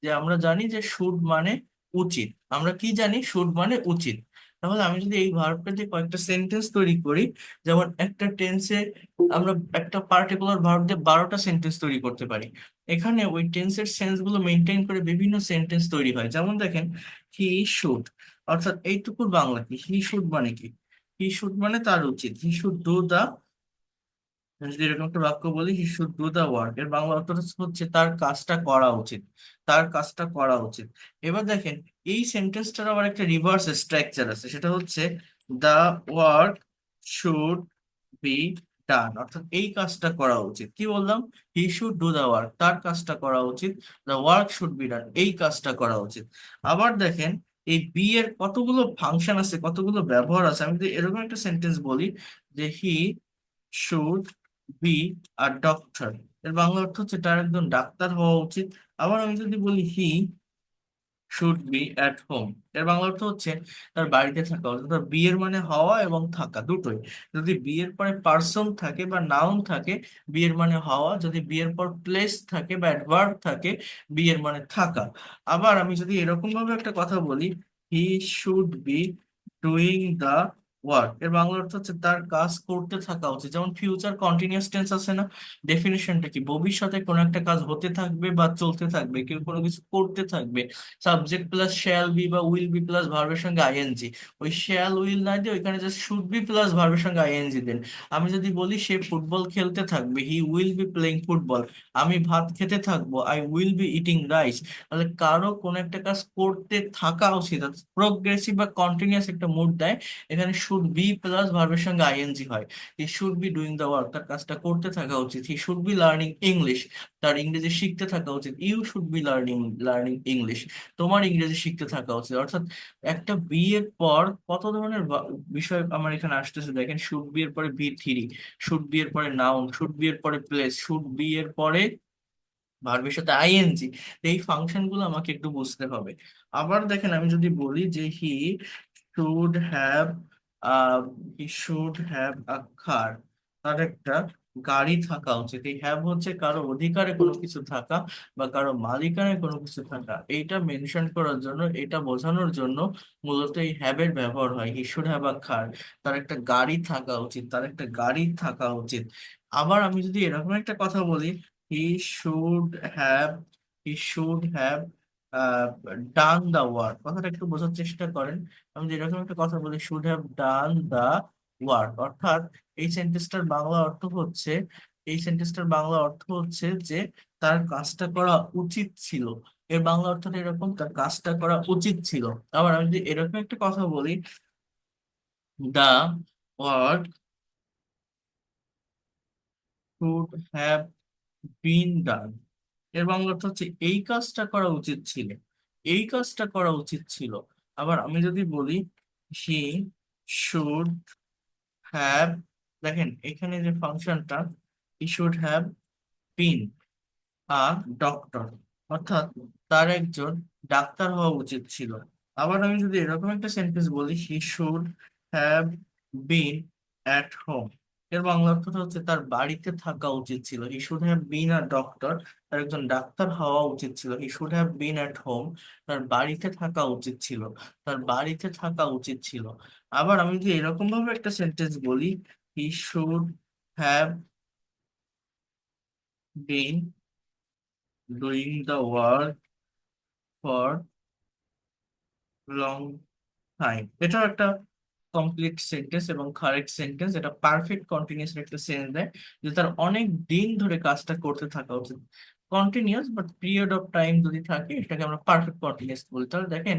যে আমরা জানি যে শুড মানে উচিত, আমরা কি জানি, শুড মানে উচিত। তাহলে আমি যদি এই ভার্বটা দিয়ে কয়েকটা সেন্টেন্স তৈরি করি, যেমন একটা টেন্সে আমরা একটা পার্টিকুলার ভার্ব দিয়ে 12টা সেন্টেন্স তৈরি করতে পারি। এখানে ওই টেন্সের সেন্স গুলো মেনটেন করে বিভিন্ন সেন্টেন্স তৈরি হয়। যেমন দেখেন, হি শুড, অর্থাৎ এইটুকুর বাংলা কি, হি শুড মানে কি, হি শুড মানে তার উচিত, হি শুড ডু দা, যদি এরকম একটা বাক্য বলি, he should do the work, এর বাংলা অর্থ হচ্ছে তার কাজটা করা উচিত, তার কাজটা করা উচিত। এবার দেখেন এই সেন্টেন্সটার আবার একটা রিভার্স স্ট্রাকচার আছে, সেটা হচ্ছে the work should be done, অর্থাৎ এই কাজটা করা উচিত। কি বললাম, he should do the work, তার কাজটা করা উচিত, the work should be done, এই কাজটা করা উচিত। আবার দেখেন এই বি এর কতগুলো ফাংশন আছে, কতগুলো ব্যবহার আছে। আমি যদি এরকম একটা সেন্টেন্স বলি যে he should be a doctor, এর বাংলা অর্থ হচ্ছে তার একজন ডাক্তার হওয়া উচিত। আবার আমি যদি বলি he should B at home, এর বাংলা অর্থ হচ্ছে তার বাড়িতে থাকা উচিত। অর্থাৎ বি এর মানে হওয়া এবং থাকা দুটোই। যদি বি এর পরে পার্সন থাকে বা নাউন থাকে, বি এর মানে হওয়া, যদি বি এর পর প্লেস থাকে বা অ্যাডভার্ব থাকে, বি এর মানে থাকা। আবার আমি যদি এরকম ভাবে একটা কথা বলি, he should be doing the work এর বাংলা অর্থ হচ্ছে তার কাজ করতে থাকা উচিত। যেমন ফিউচার কন্টিনিউয়াস টেন্স আছে না, ডেফিনিশনটা কি? ভবিষ্যতে কোনো একটা কাজ হতে থাকবে বা চলতে থাকবে, কেউ কোনো কিছু করতে থাকবে, সাবজেক্ট প্লাস শ্যাল বি বা উইল বি প্লাস ভার্বের সঙ্গে আইএনজি। ওই শ্যাল উইল না দিয়ে ওইখানে জাস্ট শুড বি প্লাস ভার্বের সঙ্গে আইএনজি দেন। আমি যদি বলি সে ফুটবল খেলতে থাকবে, he will be playing football. আমি ভাত খেতে থাকবো, I will be eating rice. তাহলে কারো কোনো একটা কাজ করতে থাকা উচিত, প্রোগ্রেসিভ বা কন্টিনিউয়াস একটা মুড দেয়। এখানে শুড বি প্লাস ভার্বের সঙ্গে আইএনজি হয়। He should be doing the work, তার কাজটা করতে থাকা উচিত। He should be learning English, তার ইংরেজি শিখতে থাকা উচিত। You should be learning learning English, তোমার ইংরেজি শিখতে থাকা উচিত। অর্থাৎ একটা বি এর পর কত ধরনের বিষয় আমার এখানে আসতেছে দেখেন। শুড বি এর পরে বি থ্রি, শুড বি এর পরে নাউন, শুড বি এর পরে প্লেস, শুড বি এর পরে ভার্বের সাথে আইএনজি। এই ফাংশন গুলো আমাকে একটু বুঝতে হবে। আবার দেখেন আমি যদি বলি যে should have he should have a car, তার একটা গাড়ি থাকা উচিত। এই হ্যাভ হচ্ছে কারো অধিকারে কোনো কিছু থাকা বা কারো মালিকানায় কোনো কিছু থাকা। এইটা মেনশন করার জন্য, এটা বোঝানোর জন্য মূলত এই হ্যাভ এর ব্যবহার হয়। He should have a car, তার একটা গাড়ি থাকা উচিত, তার একটা গাড়ি থাকা উচিত। আবার আমি যদি এরকম একটা কথা বলি, he should have he should have done the work, কথাটা একটু বোঝার চেষ্টা করেন। আমি যদি এরকম একটা কথা বলি, should have done the work, অর্থাৎ এই সেন্টেন্সটার বাংলা অর্থ হচ্ছে, এই সেন্টেন্সটার বাংলা অর্থ হচ্ছে যে তার কাজটা করা উচিত ছিল। এর বাংলা অর্থটা এরকম, তার কাজটা করা উচিত ছিল। আবার আমি যদি এরকম একটা কথা বলি, the work should have been done, এর বাংলা অর্থ হচ্ছে এই কাজটা করা উচিত ছিল, এই কাজটা করা উচিত ছিল। আবার আমি যদি বলি হি শুড হ্যাভ, দেখেন এখানে যে ফাংশনটা, হি should have been a doctor, অর্থাৎ তার একজন ডাক্তার হওয়া উচিত ছিল। আবার আমি যদি এরকম একটা সেন্টেন্স বলি, he should have bin at home, এর বাংলা অর্থটা হচ্ছে তার বাড়িতে থাকা উচিত ছিল। He should have been a doctor, তার একজন ডাক্তার হওয়া উচিত ছিল। He should have bin at home, তার বাড়িতে থাকা উচিত ছিল, তার বাড়িতে থাকা উচিত ছিল। আবার আমি যদি এরকম ভাবে একটা সেন্টেন্স বলি, he should have been doing the work for long time, এটাও একটা কমপ্লিট সেন্টেন্স এবং কারেক্ট সেন্টেন্স। এটা পারফেক্ট কন্টিনিউয়াস একটা সেন্স দেয় যে তার অনেক দিন ধরে কাজটা করতে থাকা উচিত। Continuous but period of time যদি থাকে, এটাকে আমরা পারফেক্ট কন্টিনিউয়াস বলি। তাহলে দেখেন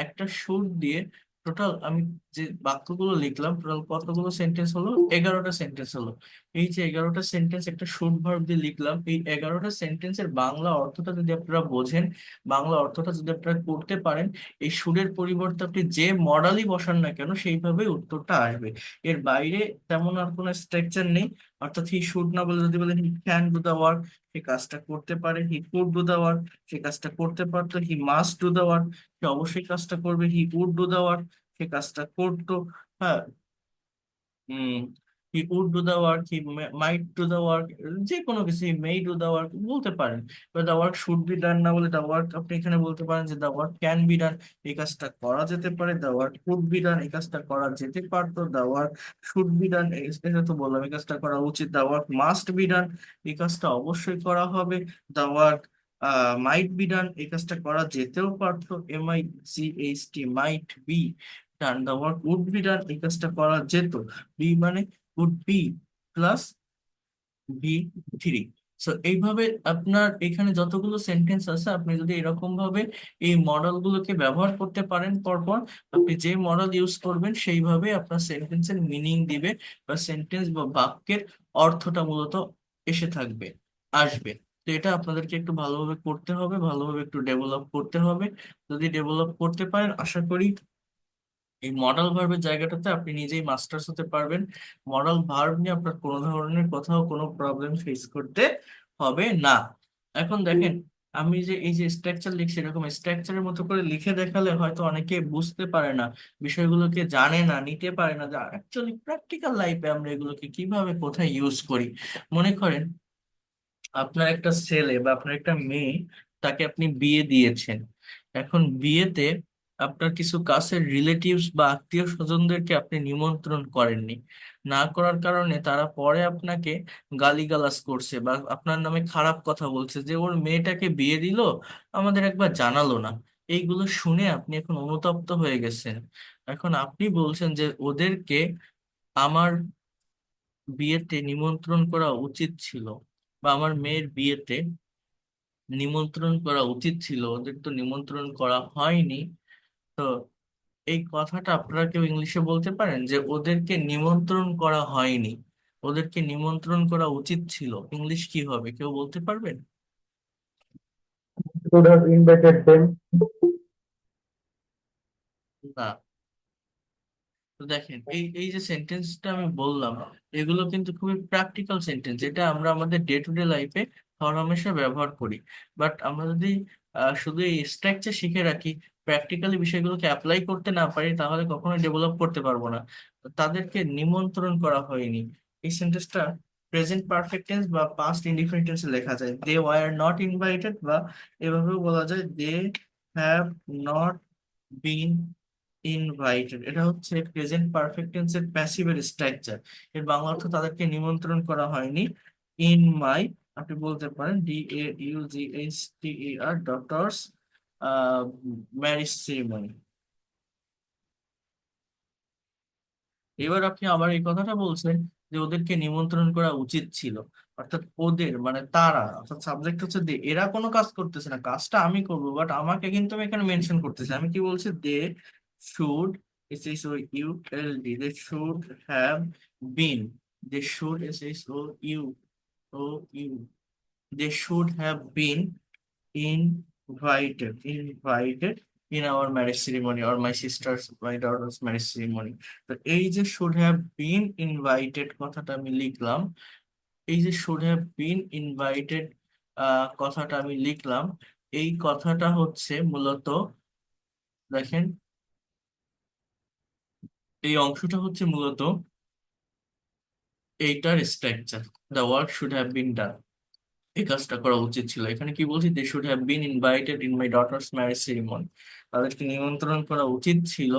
একটা সুর দিয়ে টোটাল আমি যে বাক্যগুলো লিখলাম, টোটাল কতগুলো সেন্টেন্স হলো? 11টা সেন্টেন্স হলো। এই যে 11টা সেন্টেন্স একটা শুড ভার্ব দিয়ে লিখলাম, এই 11টা সেন্টেন্সের বাংলা অর্থটা যদি আপনারা বোঝেন, বাংলা অর্থটা যদি আপনারা করতে পারেন, এই সুরের পরিবর্তে আপনি যে মডালই বসান না কেন সেইভাবেই উত্তরটা আসবে। এর বাইরে তেমন আর কোনো স্ট্রাকচার নেই। অর্থাৎ হি শুড না বলে যদি বলেন he can do the work, সে কাজটা করতে পারে। He could do the work, সে কাজটা করতে পারতো। He must do the work, সে অবশ্যই কাজটা করবে। He would do the work, সে কাজটা করতো। হ্যাঁ, hmm, he would do the work, he might do the work, যে কোনো কিছু, হি মে ডু দা ওয়ার্ক বলতে পারেন। এবার the work should be done না বলে দা ওয়ার্ক আপনি এখানে বলতে পারেন যে the work can be done, এই কাজটা করা যেতে পারে। The work could be done, এই কাজটা করা যেতে পারতো। The work should be done, এটা তো বললাম এই কাজটা করা উচিত। The work must be done, এই কাজটা অবশ্যই করা হবে। The work mite be done, এই কাজটা করা যেতেও পারতো। MIGHT, might be done. The work would be done, এই কাজটা করা যেত। বি মানে would be plus V three. So এইভাবে আপনার এখানে যতগুলো সেন্টেন্স আছে, আপনি যদি এরকম ভাবে এই মডেল গুলোকে ব্যবহার করতে পারেন পরপর, আপনি যে মডেল ইউজ করবেন সেইভাবে আপনার সেন্টেন্সের মিনিং দিবে বা সেন্টেন্স বা বাক্যের অর্থটা মূলত এসে থাকবে, আসবে। তো এটা আপনাদেরকে একটু ভালোভাবে করতে হবে, ভালোভাবে একটু ডেভেলপ করতে হবে। যদি ডেভেলপ করতে পারেন, আশা করি এই মডাল ভার্বের জায়গাটাতে আপনি নিজেই মাস্টার্স হতে পারবেন। মডাল ভার্ব নিয়ে আপনার কোনো ধরনের কোথাও কোনো প্রবলেম ফেস করতে হবে না। এখন দেখেন আমি যে এই যে স্ট্রাকচার লিখছি, এরকম স্ট্রাকচারের মতো করে লিখে দেখালে হয়তো অনেকে বুঝতে পারে না, বিষয়গুলোকে জানে না, নিতে পারে না যে অ্যাকচুয়ালি প্র্যাকটিক্যাল লাইফে আমরা এগুলোকে কিভাবে কোথায় ইউজ করি। মনে করেন আপনার একটা ছেলে বা আপনার একটা মেয়ে, তাকে আপনি বিয়ে দিয়েছেন। এখন বিয়েতে আপনার কিছু কাছের রিলেটিভস বা আত্মীয় স্বজনদেরকে আপনি নিমন্ত্রণ করেননি। না করার কারণে তারা পরে আপনাকে গালিগালাজ করছে বা আপনার নামে খারাপ কথা বলছে যে ওর মেয়েটাকে বিয়ে দিল, আমাদের একবার জানালো না। এইগুলো শুনে আপনি এখন অনুতপ্ত হয়ে গেছেন। এখন আপনি বলছেন যে ওদেরকে আমার বিয়েতে নিমন্ত্রণ করা উচিত ছিল, বা আমার মেয়ের বিয়েতে নিমন্ত্রণ করা উচিত ছিল, ওদের তো নিমন্ত্রণ করা হয়নি। তো এই কথাটা আপনারা কেউ ইংলিশে বলতে পারেন যে ওদেরকে নিমন্ত্রণ করা হয়নি, ওদেরকে নিমন্ত্রণ করা উচিত ছিল? ইংলিশ কি হবে, কেউ বলতে পারবেন? Should have invited them. না। তো দেখেন, এই এই যে সেন্টেন্সটা আমি বললাম, এগুলো কিন্তু খুবই প্র্যাকটিক্যাল সেন্টেন্স, এটা আমরা আমাদের ডে টু ডে লাইফে হরহামেশা ব্যবহার করি। বাট আমরা যদি শুধু এই স্ট্রাকচার শিখে রাখি, প্র্যাকটিক্যালি বিষয়গুলোকে অ্যাপ্লাই করতে না পারি, তাহলে কখনোই ডেভেলপ করতে পারবো না। তো তাদেরকে নিমন্ত্রণ করা হয়নি, এই সেন্টেন্সটা প্রেজেন্ট পারফেক্ট টেন্স বা পাস্ট ইনডিফিনিট টেন্সে লেখা যায়। দে ওয়ার নট ইনভাইটেড, বা এভাবেও বলা যায় they have not been invited. এটা হচ্ছে প্রেজেন্ট পারফেক্ট টেন্সের প্যাসিভের স্ট্রাকচার। এর বাংলা অর্থ তাদেরকে নিমন্ত্রণ করা হয়নি। ইন মাই, আপনি বলতে পারেন DAUGHTER, ডক্টরস ম্যারেজ সেরিমনি। এবার আপনি আবার এই কথাটা বলছেন যে ওদেরকে নিমন্ত্রণ করা উচিত ছিল, অর্থাৎ ওদের মানে তারা, অর্থাৎ সাবজেক্ট হচ্ছে দে, এরা কোনো কাজ করতেছে না, কাজটা আমি করবো, বাট আমাকে কিন্তু আমি এখানে মেনশন করতেছি। আমি কি বলছি? They should, SHOULD, they should have been, they should SHOULD, they should have been invited in our marriage ceremony, or my daughter's marriage ceremony. তো এই যে should have been invited কথাটা আমি লিখলাম, এই যে should have been invited কথাটা আমি লিখলাম, এই কথাটা হচ্ছে মূলত, দেখেন, এই অংশটা হচ্ছে মূলত এইটার structure. The work should have been done, এই কাজটা করা উচিত ছিল। এখানে কি বলছি? They should have been invited in my daughter's marriage ceremony, তাদেরকে নিমন্ত্রণ করা উচিত ছিল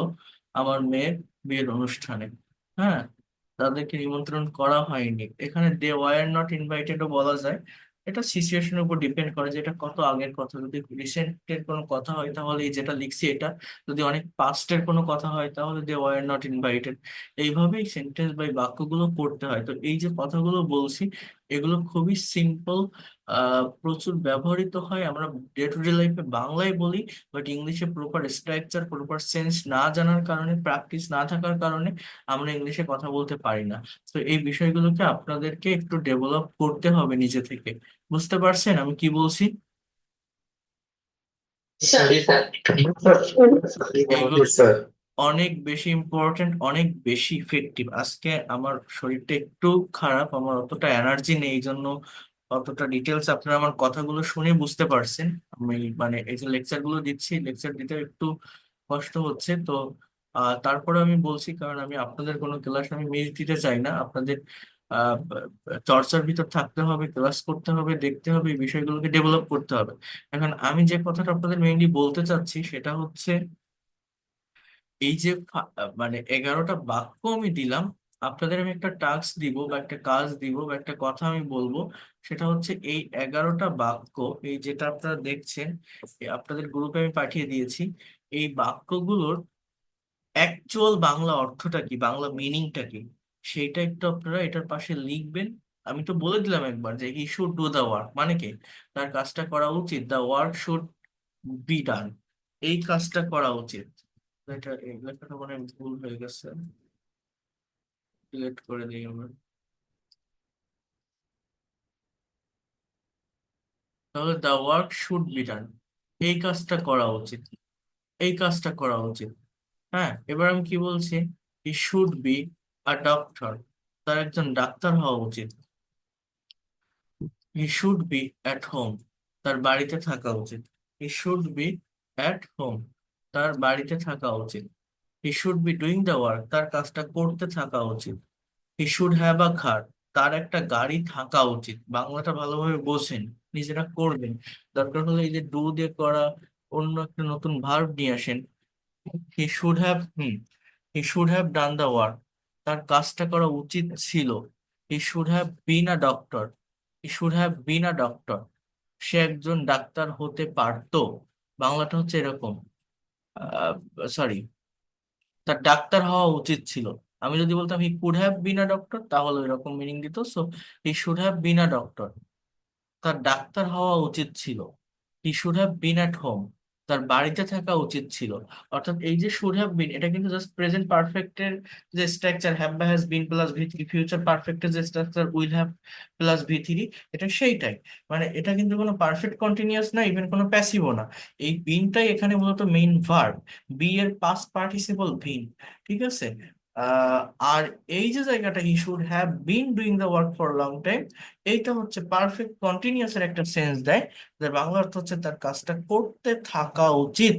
আমার মেয়ের বিয়ের অনুষ্ঠানে। হ্যাঁ, তাদেরকে নিমন্ত্রণ করা হয়নি। এখানে দে ওয়ার নট ইনভাইটেডও বলা যায়। এটা সিচুয়েশনের উপর ডিপেন্ড করে যে এটা কত আগের কথা। যদি রিসেন্টের কোনো কথা হয় তাহলে এই যেটা লিখছি এটা, যদি অনেক পাস্টের কোনো কথা হয় তাহলে দে ওয়ার নট ইনভাইটেড। এইভাবেই সেন্টেন্স বা এই বাক্যগুলো করতে হয়। তো এই যে কথাগুলো বলছি, এগুলো খুবই সিম্পল, প্রচুর ব্যবহৃত হয়, আমরা ডে টু ডে লাইফে বাংলায় বলি, বাট ইংলিশে প্রপার স্ট্রাকচার প্রপার সেন্স না জানার কারণে, প্র্যাকটিস না থাকার কারণে আমরা ইংলিশে কথা বলতে পারি না। তো এই বিষয়গুলোকে আপনাদেরকে একটু ডেভেলপ করতে হবে নিজে থেকে। বুঝতে পারছেন আমি কি বলছি? Yes, sir. এইগুলো Yes, sir. অনেক বেশি ইম্পর্টেন্ট, অনেক বেশি ইফেক্টিভ। আজকে আমার শরীরটা একটু খারাপ, আমার অতটা এনার্জি নেই, এই জন্য অতটা ডিটেলস আপনারা আমার কথাগুলো শুনে বুঝতে পারছেন। আমি মানে এই যে লেকচার গুলো দিচ্ছি, লেকচার দিতে একটু কষ্ট হচ্ছে। তো তারপরে আমি বলছি, কারণ আমি আপনাদের কোনো ক্লাস আমি মিস দিতে চাই না। আপনাদের আহ চর্চার ভিতর থাকতে হবে, ক্লাস করতে হবে, দেখতে হবে, এই বিষয়গুলোকে ডেভেলপ করতে হবে। এখন আমি যে কথাটা আপনাদের মেইনলি বলতে চাচ্ছি সেটা হচ্ছে, এই যে মানে 11টা বাক্য আমি দিলাম, আপনাদের আমি একটা টাস্ক দিব বা একটা কাজ দিব বা একটা কথা আমি বলবো। সেটা হচ্ছে এই 11টা বাক্য, এই যেটা আপনারা দেখছেন, আপনাদের গ্রুপে আমি পাঠিয়ে দিয়েছি, এই বাক্যগুলোর অ্যাকচুয়াল বাংলা অর্থটা কি, বাংলা মিনিংটা কি, সেইটা একটু আপনারা এটার পাশে লিখবেন। আমি তো বলে দিলাম একবার যে he should do the work, মানে কি, তার কাজটা করা উচিত, the work should be done, এই কাজটা করা উচিত। এটা এই লেখাটা মানে ভুল হয়ে গেছে, ডিলিট করে দিই আমরা। তাহলে the work should be done, এই কাজটা করা উচিত, এই কাজটা করা উচিত। হ্যাঁ, এবার আমি কি বলছি? হি শুড বি আ ডক্টর, তার একজন ডাক্তার হওয়া উচিত। He should B at home, তার বাড়িতে থাকা উচিত। He should B at home, তার বাড়িতে থাকা উচিত। He should be doing the work, তার কাজটা করতে থাকা উচিত। He should have a car, তার একটা গাড়ি থাকা উচিত। বাংলাটা ভালোভাবে বোঝেন, নিজেরা করবেন। দরকার হলে এই যে ডু দিয়ে করা অন্য একটা নতুন ভার্ব নিয়ে আসেন, he should have he should have done the work, তার কাজটা করা উচিত ছিল। He should have been a doctor, he should have been a doctor, সে একজন ডাক্তার হতে পারতো। বাংলাটা হচ্ছে এরকম, সরি, তার ডাক্তার হওয়া উচিত ছিল। আমি যদি বলতাম he could have been a doctor, তাহলে এরকম মিনিং দিত। So he should have been a doctor, তার ডাক্তার হওয়া উচিত ছিল। He should have bin at home, তার বাড়িতে থাকা উচিত ছিল। অর্থাৎ এই যে শুড হ্যাভ বিন, এটা কিন্তু জাস্ট প্রেজেন্ট পারফেক্টের যে স্ট্রাকচার, হ্যাভ বা has been plus V three, future পারফেক্টের যে structure will have plus V three, এটা সেইটাই। মানে এটা কিন্তু কোনো পারফেক্ট কন্টিনিউয়াস না, ইভেন কোনো প্যাসিভও না। এই বিনটাই এখানে মূলত মেইন ভার্ব, বি এর পাস্ট পার্টিসিপল বিন। ঠিক আছে। আহ আর এই যে জায়গাটা, হি should have been doing the work for long time, এইটা হচ্ছে পারফেক্ট কন্টিনিউয়াস এর একটা সেন্স দেয়। যার বাংলা অর্থ হচ্ছে তার কাজটা করতে থাকা উচিত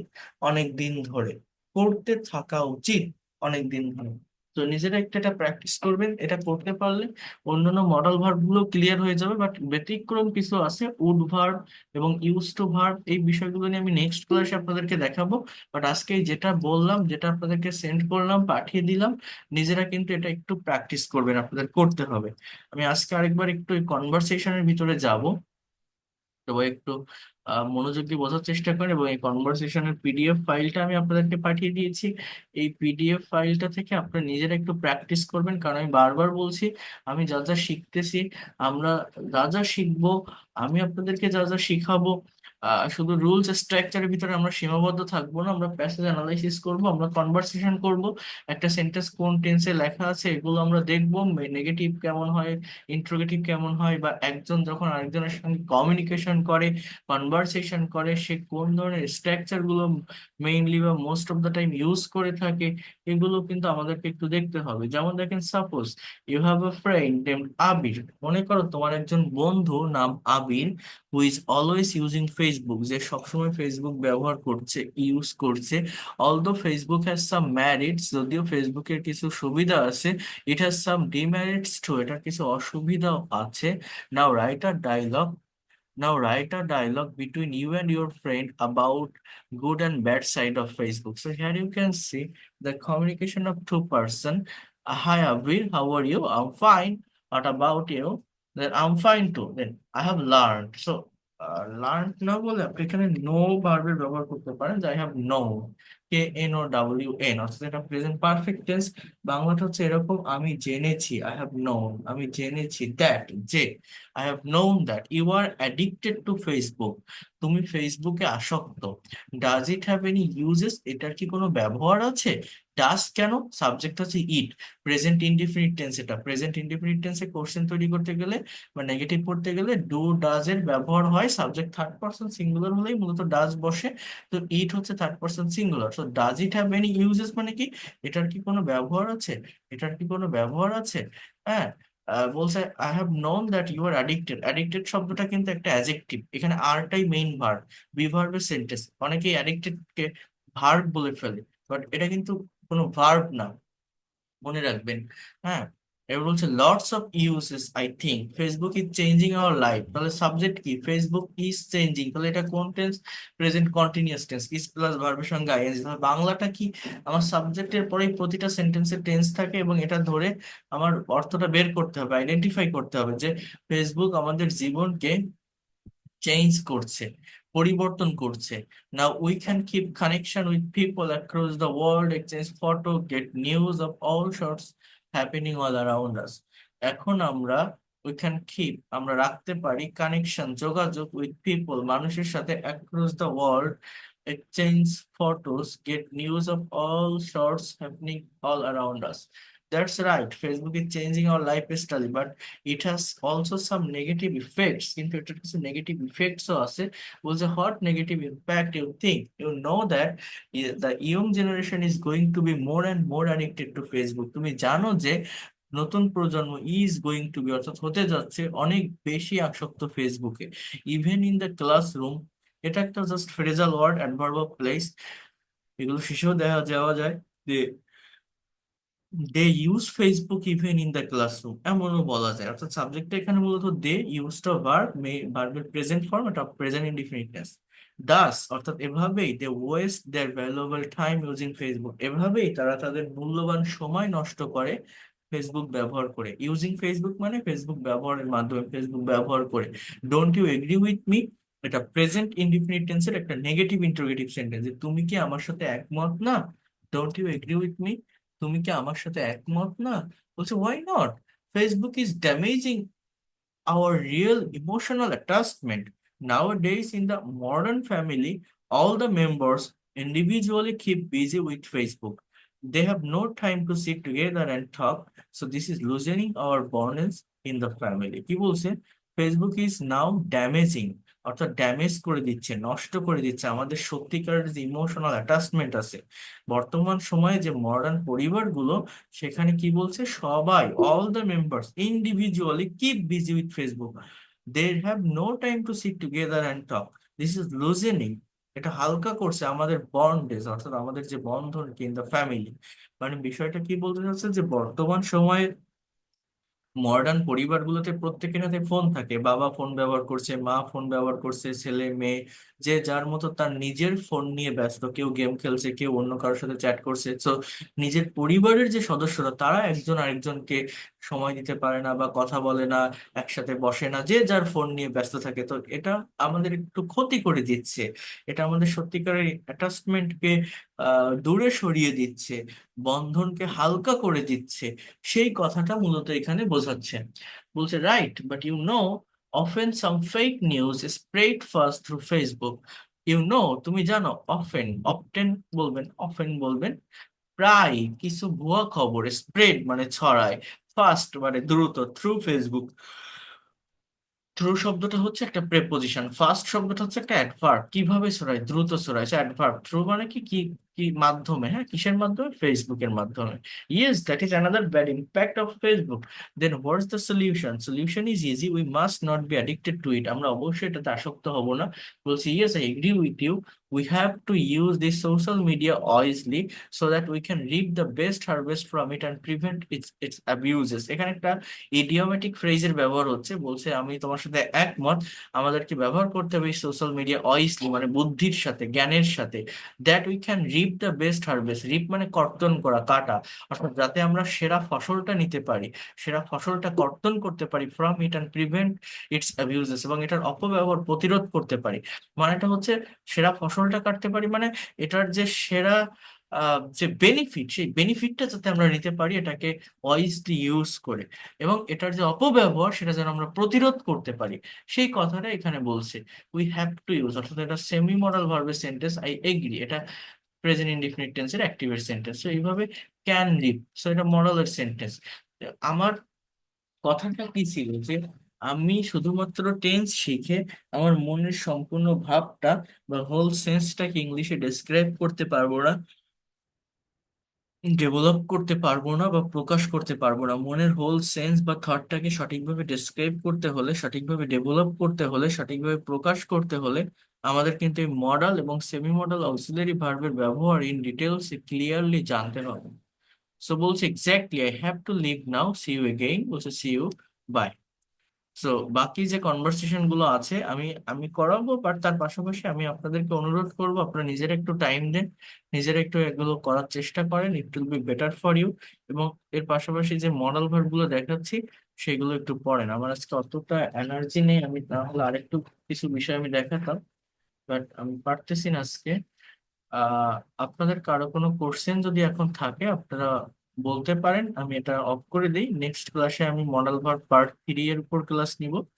অনেক দিন ধরে, করতে থাকা উচিত অনেক দিন ধরে। তো নিজেরা একটা এটা প্র্যাকটিস করবেন, এটা করতে পারলে অন্যান্য মডাল ভার্ব গুলো ক্লিয়ার হয়ে যাবে। বাট ব্যতিক্রম কিছু আছে, উড ভার্ব এবং ইউজ টু ভার্ব, এই বিষয়গুলো নিয়ে আমি নেক্সট ক্লাসে আপনাদেরকে দেখাবো। বাট আজকে এই যেটা বললাম, যেটা আপনাদেরকে সেন্ড করলাম, পাঠিয়ে দিলাম, নিজেরা কিন্তু এটা একটু প্র্যাকটিস করবেন, আপনাদের করতে হবে। আমি আজকে আরেকবার একটু কনভারসেশনের ভিতরে যাব, তো একটু মনোযোগ দিয়ে বোঝার চেষ্টা করেন। এবং এই কনভারসেশনের পিডিএফ ফাইলটা আমি আপনাদেরকে পাঠিয়ে দিয়েছি। এই পিডিএফ ফাইলটা থেকে আপনারা নিজেরা একটু প্র্যাকটিস করবেন, কারণ আমি বারবার বলছি, আমি যা যা শিখতেছি, আমরা যা যা শিখবো, আমি আপনাদেরকে যা যা শিখাবো, শুধু রুলস স্ট্রাকচারের ভিতরে আমরা সীমাবদ্ধ থাকবো না। আমরা প্যাসেজ অ্যানালাইসিস করব, আমরা কনভারসেশন করব, একটা সেন্টেন্স কোন টেন্সে লেখা আছে এগুলো আমরা দেখবো, নেগেটিভ কেমন হয়, ইন্ট্রোগেটিভ কেমন হয়, বা একজন যখন আরেকজনের সঙ্গে কমিউনিকেশন করে, কনভারসেশন করে, সে কোন ধরনের স্ট্রাকচার গুলো মেইনলি বা most of the time use করে থাকে, এগুলো কিন্তু আমাদেরকে একটু দেখতে হবে। যেমন দেখেন, suppose you have a friend named Abir, মনে করো তোমার একজন বন্ধু নাম আবির, who is always using Facebook, যে সবসময় ফেসবুক ব্যবহার করছে, ইউজ করছে। Although Facebook has some merits, যদিও ফেসবুকের কিছু সুবিধা আছে, it has some demerits too, এটার কিছু অসুবিধাও আছে। Now write a dialog, now write a dialogue between you and your friend about good and bad side of Facebook. So here you can see the communication of two person. Hi Abir, how are you? I'm fine. What about you? Then I'm fine too. Then I have learned. So learned না বলে আপনি এখানে no ভার্বের ব্যবহার করতে পারেন, যে I have known, KNOWN, অর্থাৎ এটা প্রেজেন্ট পারফেক্ট টেন্স। বাংলাটা হচ্ছে এরকম, আমি জেনেছি, I have known, আমি জেনেছি that, যে I have known that you are addicted to Facebook, তুমি ফেসবুকে আসক্ত। Does it have any uses, এটার কি কোনো ব্যবহার আছে? ডাস কেন, সাবজেক্ট হচ্ছে ইট, প্রেজেন্ট ইনডিফিনিট টেন্স, এটা প্রেজেন্ট ইনডিফিনিট টেন্সে কোশ্চেন তৈরি করতে গেলে বা নেগেটিভ করতে গেলে ডু ডাজ এর ব্যবহার হয়। সাবজেক্ট থার্ড পারসন সিঙ্গুলার হলেই মূলত ডাজ বসে, তো ইট হচ্ছে third person singular. So does it have any uses মানে কি, এটার কি কোনো ব্যবহার আছে, এটার কি কোনো ব্যবহার আছে। হ্যাঁ, বলছে I have known that you are addicted, addicted শব্দটা কিন্তু একটা অ্যাডজেক্টিভ, এখানে আরটাই মেইন ভার্ব, বি ভার্বের সেন্টেন্স। অনেকেই অ্যাডিক্টেড কে ভার্ব বলে ফেলে, বাট এটা কিন্তু কোনো ভার্ব না, মনে রাখবেন। হ্যাঁ, এবার বলছে lots of usages, I think Facebook is changing our life, তাহলে সাবজেক্ট কি, ফেসবুক ইজ চেঞ্জিং, তাহলে এটা কোন tense, present continuous tense, is plus ভার্বের সঙ্গে আইএনজি। তাহলে বাংলাটা কি, আমার সাবজেক্টের পরেই প্রতিটা সেন্টেন্সের টেন্স থাকে, এবং এটা ধরে আমার অর্থটা বের করতে হবে, আইডেন্টিফাই করতে হবে যে ফেসবুক আমাদের জীবনকে চেঞ্জ করছে, পরিবর্তন করছে। Now we can keep connection with people across the world, exchange photo, get news of all sorts happening all around us. এখন আমরা উই ক্যান কিপ, আমরা রাখতে পারি, কানেকশন যোগাযোগ, উইথ পিপল মানুষের সাথে, across the world exchange photos, get news of all sorts happening all around us. That's right. Facebook is changing our lifestyle, but it has also some negative effects. কিন্তু এটার কিছু negative ইফেক্টসও আছে। বলছে what negative impact you think, you know that the young generation is going to be more and more addicted to Facebook. তুমি জানো যে নতুন প্রজন্ম ইজ গোয়িং টু বি, অর্থাৎ হতে যাচ্ছে, অনেক বেশি আসক্ত ফেসবুকে। ইভেন ইন দ্য ক্লাসরুম, এটা একটা just phrasal word, adverb of place, এগুলো শেষেও দেখা যাওয়া যায় যে they use Facebook even in the classroom, এমনও বলা যায়। অর্থাৎ সাবজেক্টটা এখানে মূলত দে ইউজড ভার্ব, ভার্বের প্রেজেন্ট ফর্ম, এটা প্রেজেন্ট ইনডিফিনিটনেস। দাস অর্থাৎ এভাবেই they waste their valuable time using Facebook, এভাবেই তারা তাদের মূল্যবান সময় নষ্ট করে ফেসবুক ব্যবহার করে। ইউজিং ফেসবুক মানে ফেসবুক ব্যবহারের মাধ্যমে, ফেসবুক ব্যবহার করে। Don't you agree with me, এটা প্রেজেন্ট ইনডিফিনিট টেন্সের একটা নেগেটিভ ইন্টারোগেটিভ সেন্টেন্স, যে তুমি কি আমার সাথে একমত না। Don't you agree with me, তুমি কি আমার সাথে একমত না। বলছে why not, Facebook is damaging our real emotional attachment. Nowadays, in the modern family, all the members individually keep busy with Facebook. They have no time to sit together and talk. So this is loosening our bonds in the family. কি বলছে? Facebook is now damaging, অর্থাৎ damage করে দিচ্ছে, নষ্ট করে দিচ্ছে আমাদের সত্যিকারের যে ইমোশনাল অ্যাটাচমেন্ট আছে। বর্তমান সময়ে যে মডার্ন পরিবারগুলো, সেখানে কি বলছে, সবাই all the members individually keep busy with Facebook, they have no time to sit together and talk. This is loosening, এটা হালকা করছে আমাদের বন্ডেজ, অর্থাৎ আমাদের যে বন্ধন ইন দ্য ফ্যামিলি। মানে বিষয়টা কি বলতে চাচ্ছে, যে বর্তমান সময়ে মডার্ন পরিবারগুলোতে প্রত্যেকের হাতে ফোন থাকে, বাবা ফোন ব্যবহার করছে, মা ফোন ব্যবহার করছে, ছেলে মেয়ে যে যার মতো তার নিজের ফোন নিয়ে ব্যস্ত, কেউ গেম খেলছে, কেউ অন্য কারোর সাথে চ্যাট করছে। তো নিজের পরিবারের যে সদস্যরা, তারা একজন আরেকজনকে সময় দিতে পারে না বা কথা বলে না, একসাথে বসে না, যে যার ফোন নিয়ে ব্যস্ত থাকে। তো এটা আমাদের একটু ক্ষতি করে দিচ্ছে, এটা আমাদের সত্যিকারের অ্যাটাচমেন্টকে দূরে সরিয়ে দিচ্ছে, বন্ধনকে হালকা করে দিচ্ছে। সেই কথাটা মূলত এখানে বোঝাচ্ছে। বলছে right, but you know often some fake news spread fast through Facebook. You know, তুমি জানো, অফেন, অফটেন বলবেন, অফেন বলবেন, প্রায় কিছু ভুয়া খবর, স্প্রেড মানে ছড়ায়, ফাস্ট মানে দ্রুত, থ্রু ফেসবুক। থ্রু শব্দটা হচ্ছে একটা প্রেপোজিশন, ফার্স্ট শব্দটা হচ্ছে একটা অ্যাডভার্ব। কিভাবে ছড়ায়, দ্রুত ছড়ায়, অ্যাডভার্ব। থ্রু মানে কি কি কি মাধ্যমে, হ্যাঁ কিসের মাধ্যমে, ফেসবুকের মাধ্যমে। Yes, that is another bad impact of Facebook. Then what's the solution? Solution is easy, we must not be addicted to it. আমরা অবশ্যই এটাতে আসক্ত হব না। বলছি yes, I agree with you, we have to use this social media wisely so that we can reap the best harvest from it and prevent its abuses. এখানে একটা idiomatic ফ্রেজের ব্যবহার হচ্ছে, বলছে আমি তোমার সাথে একমত, আমাদেরকে ব্যবহার করতে হবে সোশ্যাল মিডিয়া অয়েসলি, মানে বুদ্ধির সাথে, জ্ঞানের সাথে। That we can reap the best harvest, reap মানে কর্তন করা, কাটা, অর্থাৎ যাতে আমরা সেরা ফসলটা নিতে পারি, সেরা ফসলটা কর্তন করতে পারি, from it and prevent it's abuses, এবং এটার অপব্যবহার প্রতিরোধ করতে পারি। মানেটা হচ্ছে সেরা ফসলটা কাটতে পারি, মানে এটার যে সেরা যে বেনিফিট, সেই বেনিফিটটা যাতে আমরা নিতে পারি এটাকে ওয়াইজলি ইউজ করে, এবং এটার যে অপব্যবহার সেটা যেন আমরা প্রতিরোধ করতে পারি, সেই কথাটা এখানে বলছে। উই হ্যাভ টু ইউজ, অর্থাৎ এটা সেমি মডাল ভার্বের সেন্টেন্স, আই এগ্রি, এটা প্রেজেন্ট ইনডিফিনিট টেন্সের অ্যাক্টিভের সেন্টেন্স। তো এইভাবে ক্যান লিভ, সো এটা মডালের সেন্টেন্স। আমার কথাটা কি ছিল, যে আমি শুধুমাত্র টেন্স শিখে আমার মনের সম্পূর্ণ ভাবটা বা হোল সেন্সটাকে ইংলিশে ডেসক্রাইব করতে পারবো না, ডেভেলপ করতে পারবো না বা প্রকাশ করতে পারবো না। মনের হোল সেন্স বা থটটাকে সঠিকভাবে ডেসক্রাইব করতে হলে, সঠিকভাবে ডেভেলপ করতে হলে, সঠিকভাবে প্রকাশ করতে হলে আমাদের কিন্তু এই মডাল এবং সেমি মডাল অক্সিলারি ভার্বের ব্যবহার ইন ডিটেলস ক্লিয়ারলি জানতে হবে। সো বলছে exactly, I have to leave now, see you again, বলছে সি ইউ, বাই। সো বাকি যে কনভারসেশন গুলো আছে আমি আমি করাবো, বাট তার পাশাপাশি আমি আপনাদেরকে অনুরোধ করব আপনারা নিজের একটু টাইম দেন, নিজের একটু এগুলো করার চেষ্টা করেন, it will be better for you. এবং এর পাশাপাশি যে মডেল ভার্ব গুলো দেখাচ্ছি সেগুলো একটু পড়েন। আমার আজকে অতটা এনার্জি নেই, আমি তাহলে আরেকটু কিছু বিষয় আমি দেখাতাম, বাট আমি পারতেছি না আজকে। আহ আপনাদের কারো কোনো কোশ্চেন যদি এখন থাকে আপনারা বলতে পারেন, আমি এটা অফ করে দিই। নেক্সট ক্লাসে আমি মডেল ভার্ব পার্ট 3 এর উপর ক্লাস নিব।